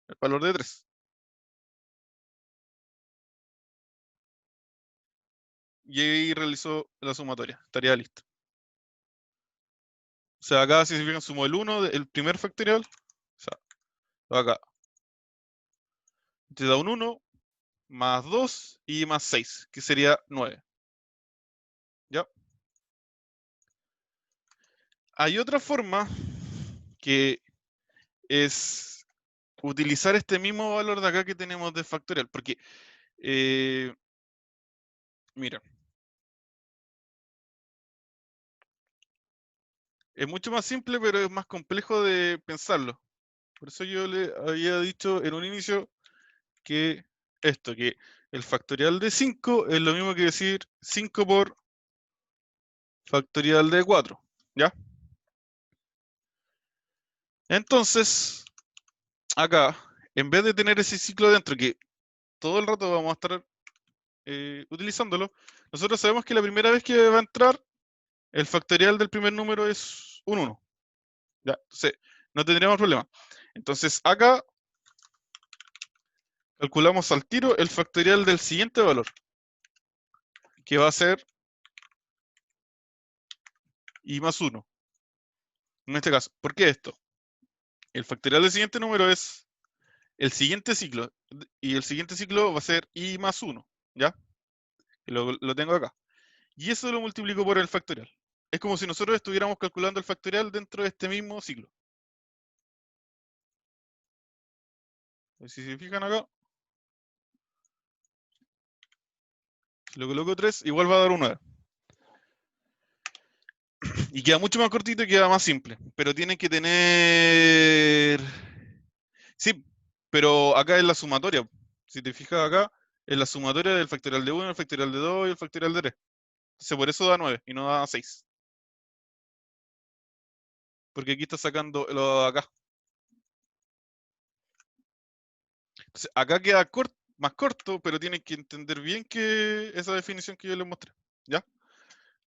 el valor de 3. Y ahí realizó la sumatoria. Estaría listo. O sea, acá si se fijan sumó el 1, el primer factorial. O sea, acá. Te da un 1, más 2 y más 6, que sería 9. ¿Ya? Hay otra forma que es utilizar este mismo valor de acá que tenemos de factorial, porque, mira, es mucho más simple, pero es más complejo de pensarlo. Por eso yo le había dicho en un inicio que esto, que el factorial de 5 es lo mismo que decir 5 por factorial de 4, ¿ya? Entonces, acá, en vez de tener ese ciclo dentro, que todo el rato vamos a estar utilizándolo, nosotros sabemos que la primera vez que va a entrar, el factorial del primer número es un 1. ¿Ya? Entonces, no tendríamos problema. Entonces, acá calculamos al tiro el factorial del siguiente valor, que va a ser i más 1. En este caso, ¿por qué esto? El factorial del siguiente número es el siguiente ciclo, y el siguiente ciclo va a ser i más 1, ¿ya? Lo tengo acá. Y eso lo multiplico por el factorial. Es como si nosotros estuviéramos calculando el factorial dentro de este mismo ciclo. Si se fijan acá, si lo coloco 3, igual va a dar un 9. Y queda mucho más cortito y queda más simple. Pero tienen que tener... Sí, pero acá es la sumatoria. Si te fijas acá, es la sumatoria del factorial de 1, el factorial de 2 y el factorial de 3. Entonces por eso da 9 y no da 6. Porque aquí está sacando lo de acá. Entonces, acá queda más corto, pero tienen que entender bien que esa definición que yo les mostré. ¿Ya?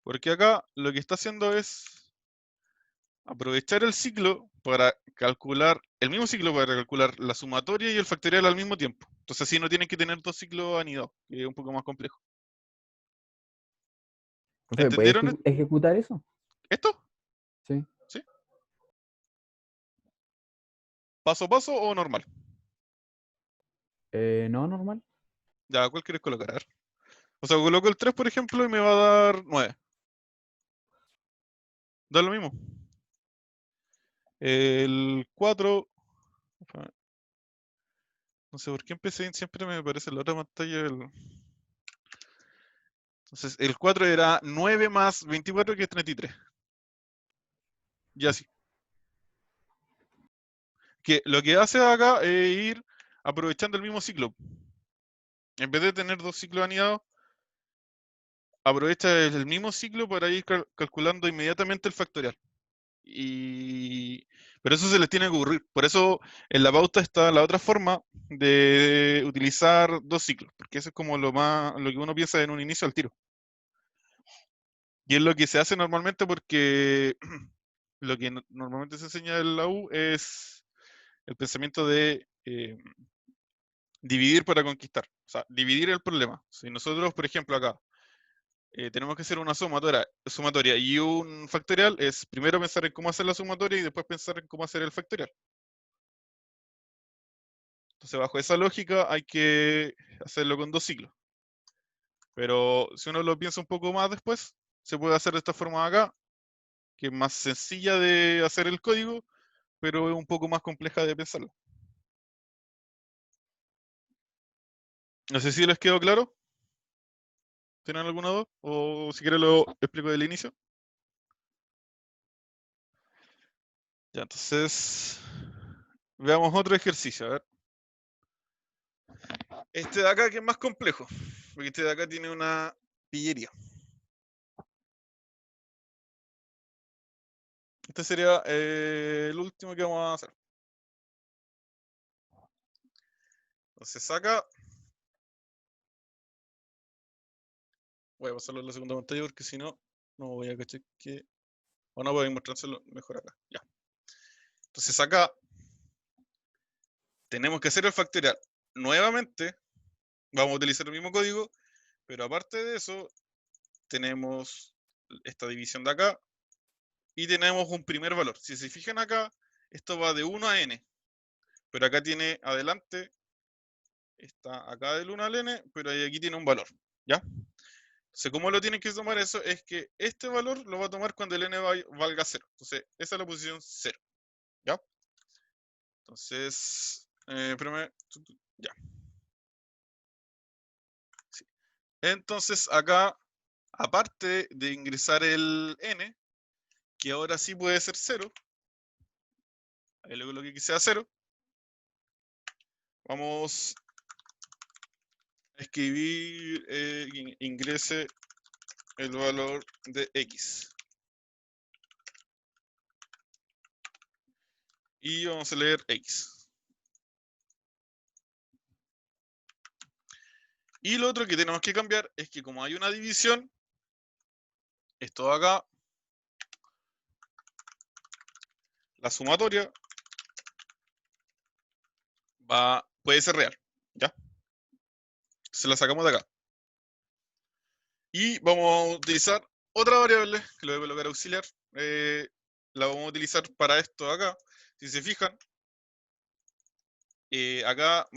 Porque acá lo que está haciendo es aprovechar el ciclo para calcular, el mismo ciclo para calcular la sumatoria y el factorial al mismo tiempo. Entonces así no tienen que tener dos ciclos anidados, que es un poco más complejo.
Profe, ¿puedes
¿Entendieron
ejecutar eso?
esto?
Sí.
¿Sí? ¿Paso a paso o normal?
No, normal.
Ya, ¿cuál quieres colocar? A ver. O sea, coloco el 3, por ejemplo, y me va a dar 9. Da lo mismo. El 4... No sé por qué empecé, siempre me aparece en la otra pantalla Entonces, el 4 era 9 más 24, que es 33. Y así. Que lo que hace acá es ir aprovechando el mismo ciclo. En vez de tener dos ciclos anidados, aprovecha el mismo ciclo para ir calculando inmediatamente el factorial. Pero eso se les tiene que ocurrir. Por eso en la pauta está la otra forma de utilizar dos ciclos, porque eso es como lo que uno piensa en un inicio al tiro. Y es lo que se hace normalmente porque lo que normalmente se enseña en la U es el pensamiento de dividir para conquistar. O sea, dividir el problema. Si nosotros, por ejemplo, acá tenemos que hacer una sumatoria y un factorial, es primero pensar en cómo hacer la sumatoria y después pensar en cómo hacer el factorial. Entonces, bajo esa lógica hay que hacerlo con dos ciclos. Pero si uno lo piensa un poco más después, se puede hacer de esta forma acá, que es más sencilla de hacer el código, pero es un poco más compleja de pensarlo. No sé si les quedó claro. ¿Tienen alguna duda? O si quieren lo explico del inicio. Ya, entonces veamos otro ejercicio. A ver. Este de acá que es más complejo, porque este de acá tiene una pillería. Este sería el último que vamos a hacer. Entonces acá voy a pasarlo a la segunda pantalla porque si no, no voy a cachar que... O no voy a mostrárselo mejor acá. Ya. Entonces acá tenemos que hacer el factorial. Nuevamente, vamos a utilizar el mismo código, pero aparte de eso, tenemos esta división de acá y tenemos un primer valor. Si se fijan acá, esto va de 1 a n, pero acá tiene adelante, está acá del 1 al n, pero aquí tiene un valor, ¿ya? Entonces, ¿cómo lo tienen que tomar eso? Es que este valor lo va a tomar cuando el n valga 0. Entonces, esa es la posición 0, ¿ya? Entonces, espérame. Ya. Sí. Entonces acá, aparte de ingresar el n, que ahora sí puede ser 0, ahí le coloqué que sea 0, vamos a escribir ingrese el valor de x. Y vamos a leer x. Y lo otro que tenemos que cambiar es que como hay una división, esto de acá, la sumatoria puede ser real, ¿ya? Se la sacamos de acá. Y vamos a utilizar otra variable, que lo voy a colocar auxiliar. La vamos a utilizar para esto de acá. Si se fijan, acá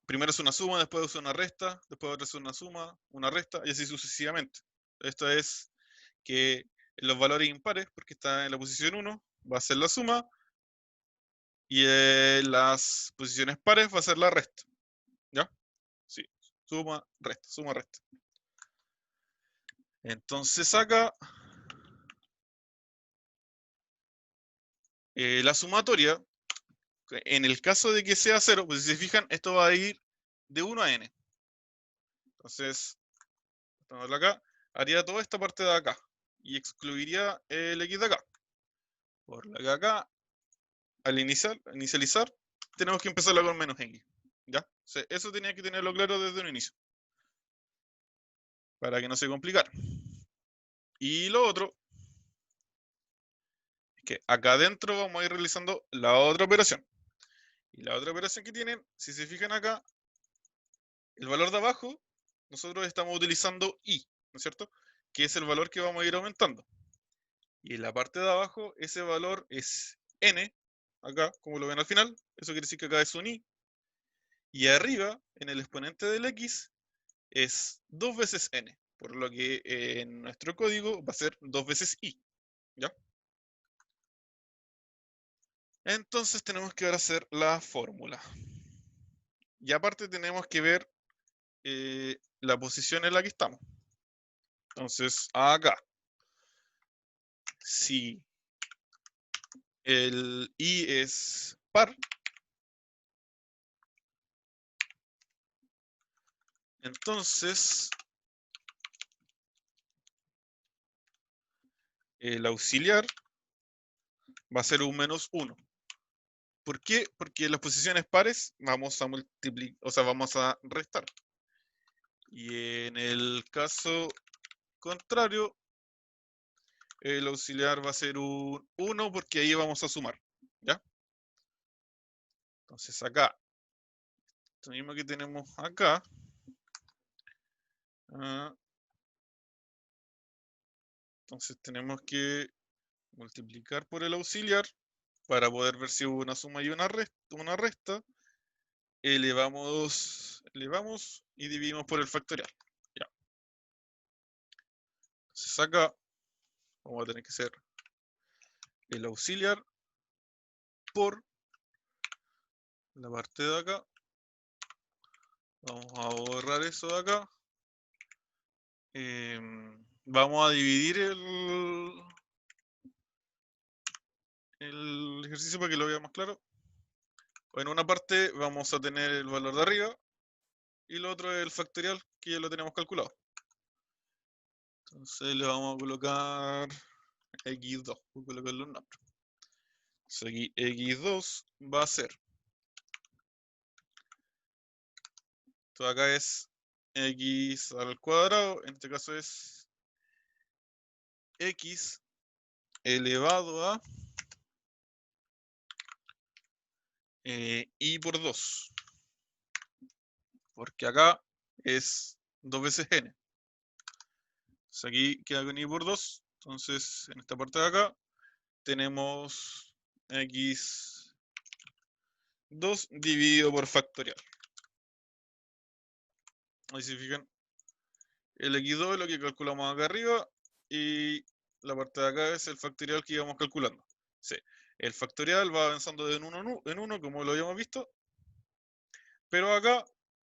primero es una suma, después es una resta, después otra es una suma, una resta, y así sucesivamente. Esto es que los valores impares, porque está en la posición 1, va a ser la suma, y en las posiciones pares va a ser la resta. ¿Ya? Sí, suma, resta, suma, resta. Entonces acá, la sumatoria, en el caso de que sea 0, pues si se fijan, esto va a ir de 1 a n. Entonces, acá, haría toda esta parte de acá y excluiría el x de acá. Por lo que acá, al inicializar, tenemos que empezarla con menos x. ¿Ya? O sea, eso tenía que tenerlo claro desde un inicio, para que no se complicara. Y lo otro es que acá adentro vamos a ir realizando la otra operación. Y la otra operación que tienen, si se fijan acá, el valor de abajo, nosotros estamos utilizando i, ¿no es cierto? Que es el valor que vamos a ir aumentando. Y en la parte de abajo, ese valor es n, acá, como lo ven al final, eso quiere decir que acá es un i. Y arriba, en el exponente del x, es 2 veces n, por lo que en nuestro código va a ser 2 veces i, ¿ya? Entonces tenemos que ahora hacer la fórmula. Y aparte tenemos que ver la posición en la que estamos. Entonces, acá, si el i es par, entonces el auxiliar va a ser un menos 1. ¿Por qué? Porque en las posiciones pares vamos a multiplicar, o sea, vamos a restar. Y en el caso contrario, el auxiliar va a ser un 1 porque ahí vamos a sumar, ¿ya? Entonces acá, esto mismo que tenemos acá, entonces tenemos que multiplicar por el auxiliar para poder ver si hubo una suma y una resta. Elevamos y dividimos por el factorial. Ya. Entonces acá vamos a tener que hacer el auxiliar por la parte de acá. Vamos a borrar eso de acá. Vamos a dividir el ejercicio para que lo vea más claro. En una parte vamos a tener el valor de arriba y lo otro es el factorial que ya lo tenemos calculado. Entonces le vamos a colocar x2, voy a colocarle un nombre. Entonces aquí x2 va a ser, esto acá es x al cuadrado, en este caso es x elevado a i por 2. Porque acá es 2 veces n. Entonces aquí queda con i por 2. Entonces en esta parte de acá tenemos x2 dividido por factorial. Ahí se fijan, el x2 es lo que calculamos acá arriba y la parte de acá es el factorial que íbamos calculando. Sí, el factorial va avanzando de 1 en 1, como lo habíamos visto. Pero acá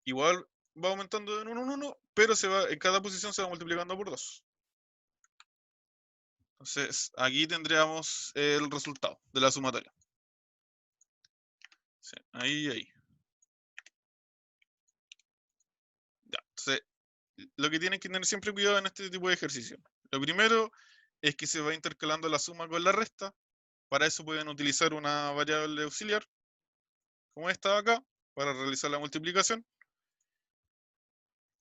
igual va aumentando de 1 en 1, pero en cada posición se va multiplicando por 2. Entonces, aquí tendríamos el resultado de la sumatoria. Sí, ahí. Ya, entonces, lo que tienen que tener siempre cuidado en este tipo de ejercicio. Lo primero es que se va intercalando la suma con la resta. Para eso pueden utilizar una variable auxiliar, como esta de acá, para realizar la multiplicación.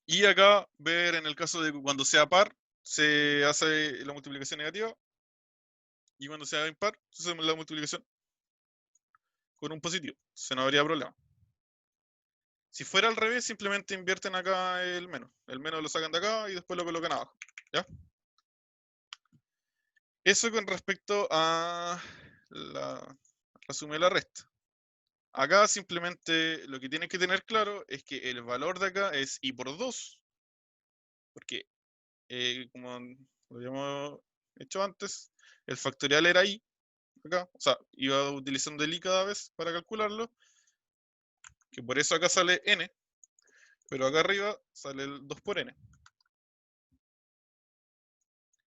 Y acá ver en el caso de cuando sea par, se hace la multiplicación negativa. Y cuando sea impar, se hace la multiplicación con un positivo. Entonces no habría problema. Si fuera al revés, simplemente invierten acá el menos. El menos lo sacan de acá y después lo colocan abajo. ¿Ya? Eso con respecto a la suma y la resta. Acá simplemente lo que tienen que tener claro es que el valor de acá es i por 2. Porque, como lo habíamos hecho antes, el factorial era i. Acá, o sea, iba utilizando el i cada vez para calcularlo. Que por eso acá sale n. Pero acá arriba sale el 2 por n.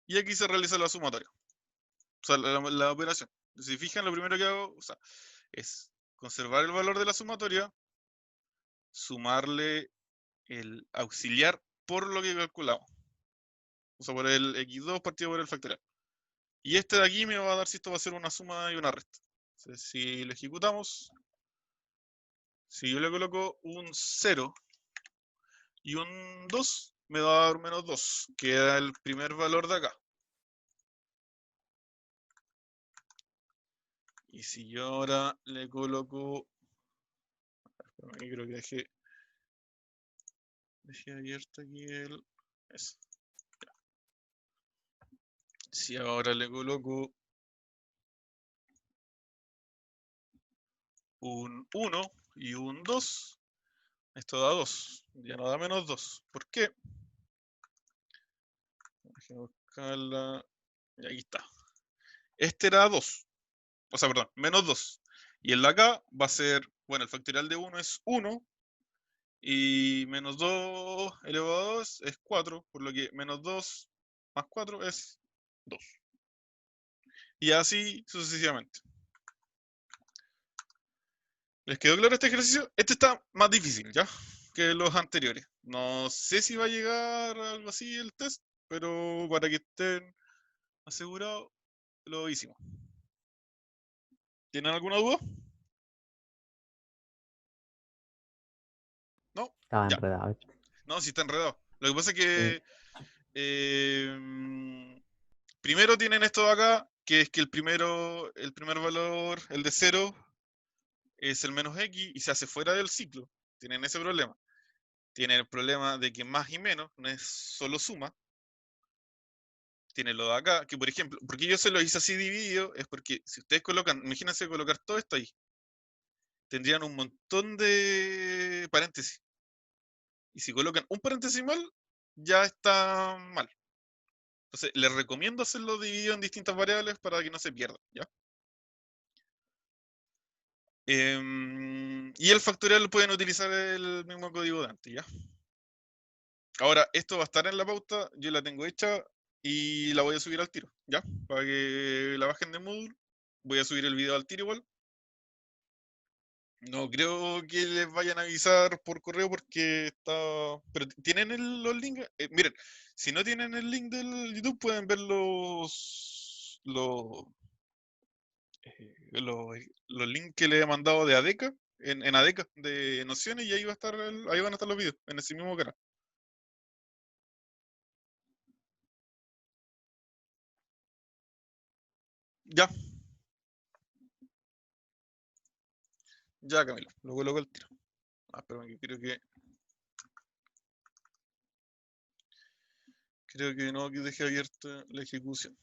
Y aquí se realiza la sumatoria. O sea, la operación. Si fijan, lo primero que hago, o sea, es conservar el valor de la sumatoria, sumarle el auxiliar por lo que calculamos. O sea, por el x2 partido por el factorial. Y este de aquí me va a dar si esto va a ser una suma y una resta. Entonces, si lo ejecutamos, si yo le coloco un 0 y un 2, me va a dar menos 2, que era el primer valor de acá. Y si yo ahora le coloco... Aquí creo que dejé abierto aquí el... Eso. Si ahora le coloco un 1 y un 2, esto da 2, ya no da menos 2. ¿Por qué? Déjame buscarla. Y aquí está. Este era 2. O sea, perdón, menos 2. Y el de acá va a ser, bueno, el factorial de 1 es 1. Y menos 2 elevado a 2 es 4. Por lo que menos 2 más 4 es 2. Y así sucesivamente. ¿Les quedó claro este ejercicio? Este está más difícil, ¿ya? Que los anteriores. No sé si va a llegar algo así el test, pero para que estén asegurados, lo hicimos. ¿Tienen alguna duda? ¿No?
Estaba
Ya.
enredado.
No, sí está enredado. Lo que pasa es
Sí.
que primero tienen esto de acá, que es que el primer valor, el de 0, es el menos x y se hace fuera del ciclo. Tienen ese problema. Tienen el problema de que más y menos no es solo suma. Tienen lo de acá, que por ejemplo, porque yo se lo hice así dividido, es porque si ustedes colocan, imagínense colocar todo esto ahí, tendrían un montón de paréntesis. Y si colocan un paréntesis mal, ya está mal. Entonces, les recomiendo hacerlo dividido en distintas variables para que no se pierdan, ¿ya? Y el factorial pueden utilizar el mismo código de antes, ¿ya? Ahora, esto va a estar en la pauta, yo la tengo hecha y la voy a subir al tiro, ¿ya? Para que la bajen de Moodle. Voy a subir el video al tiro igual. No creo que les vayan a avisar por correo porque está... Pero ¿tienen los links? Miren, si no tienen el link del YouTube pueden ver los links que le he mandado de ADECA, en ADECA, de nociones, y ahí ahí van a estar los videos, en ese mismo canal. Ya. Ya, Camilo, lo coloco al tiro. Espérame, que creo que no, que dejé abierta la ejecución.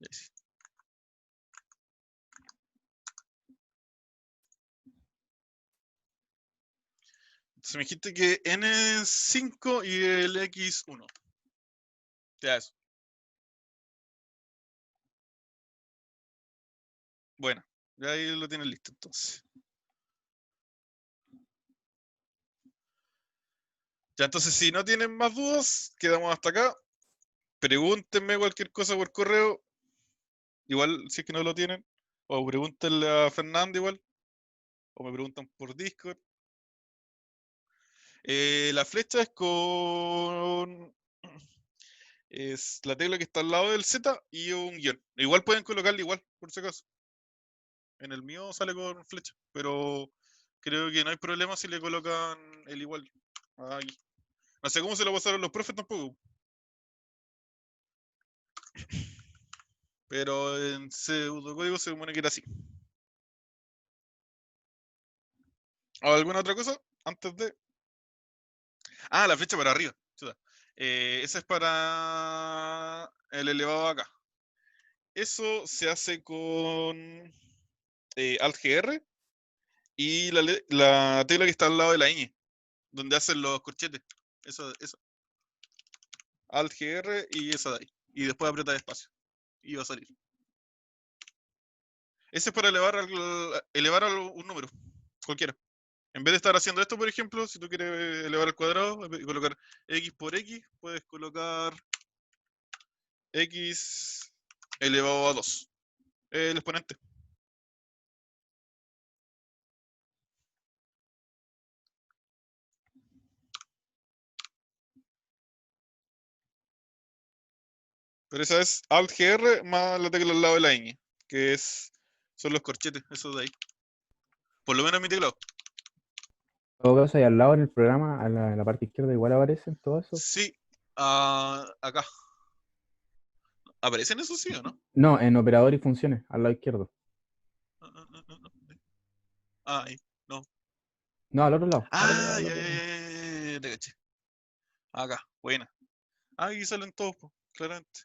Ya sí. Entonces me dijiste que n es 5 y el x 1. Ya eso. Bueno, ya ahí lo tienes listo entonces. Ya, entonces, si no tienen más dudas, quedamos hasta acá. Pregúntenme cualquier cosa por correo. Igual, si es que no lo tienen. O pregúntenle a Fernando igual. O me preguntan por Discord. La flecha es con... Es la tecla que está al lado del Z y un guión. Igual pueden colocarle igual, por si acaso. En el mío sale con flecha. Pero creo que no hay problema si le colocan el igual. Aquí. No sé cómo se lo pasaron los profes tampoco. Pero en pseudocódigo se supone que era así. ¿Alguna otra cosa? Antes de... Ah, la flecha para arriba. Chuta. Esa es para el elevado acá. Eso se hace con Alt-GR y la tecla que está al lado de la ñ, donde hacen los corchetes. Eso. Alt-GR y esa de ahí. Y después aprieta despacio. Y va a salir. Ese es para elevar un número, cualquiera. En vez de estar haciendo esto, por ejemplo, si tú quieres elevar al cuadrado y colocar x por x, puedes colocar x elevado a 2. El exponente. Pero esa es Alt-GR más la tecla al lado de la ñ, que son los corchetes, esos de ahí. Por lo menos en mi teclado.
En todo caso, ahí al lado en el programa, en la parte izquierda, igual aparecen todo eso.
Sí, acá. ¿Aparecen esos sí o no?
No, en operador y funciones, al lado izquierdo.
No. Ahí, no.
No, al otro lado.
Ah, ya, te caché. Acá, buena. Aquí salen todos, po, claramente.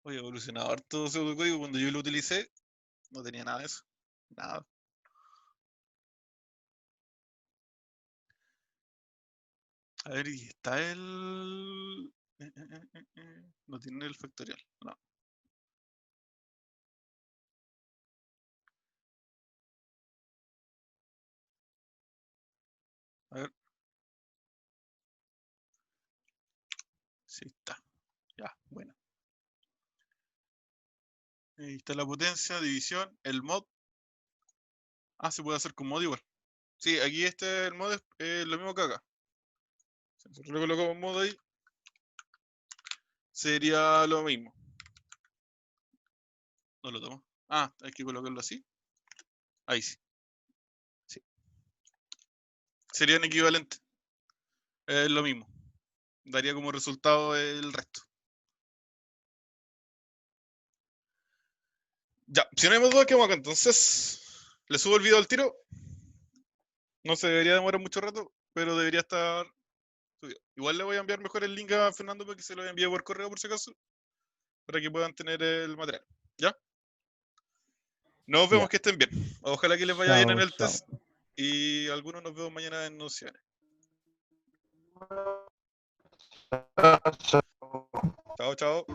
Oye, evolucionado harto pseudocódigo. Cuando yo lo utilicé, no tenía nada de eso. Nada. A ver, ¿y está el...? No tiene el factorial, no. A ver. Sí está. Ya, bueno. Ahí está la potencia, división, el mod. Ah, se puede hacer con mod igual. Sí, aquí el mod es lo mismo que acá. Si nosotros le colocamos mod ahí, sería lo mismo. No lo tomo. Ah, hay que colocarlo así. Ahí sí. Sí. Serían equivalentes. Es lo mismo. Daría como resultado el resto. Ya, si no hay más dudas, quedamos acá. Entonces, le subo el video al tiro. No se debería demorar mucho rato, pero debería estar subido. Igual le voy a enviar mejor el link a Fernando para que se lo envíe por correo por si acaso, para que puedan tener el material. ¿Ya? Nos vemos,
Ya.
que estén bien. Ojalá que les vaya bien en
Chao,
el
chao.
test. Y algunos nos vemos mañana en nociones. Chao, chao.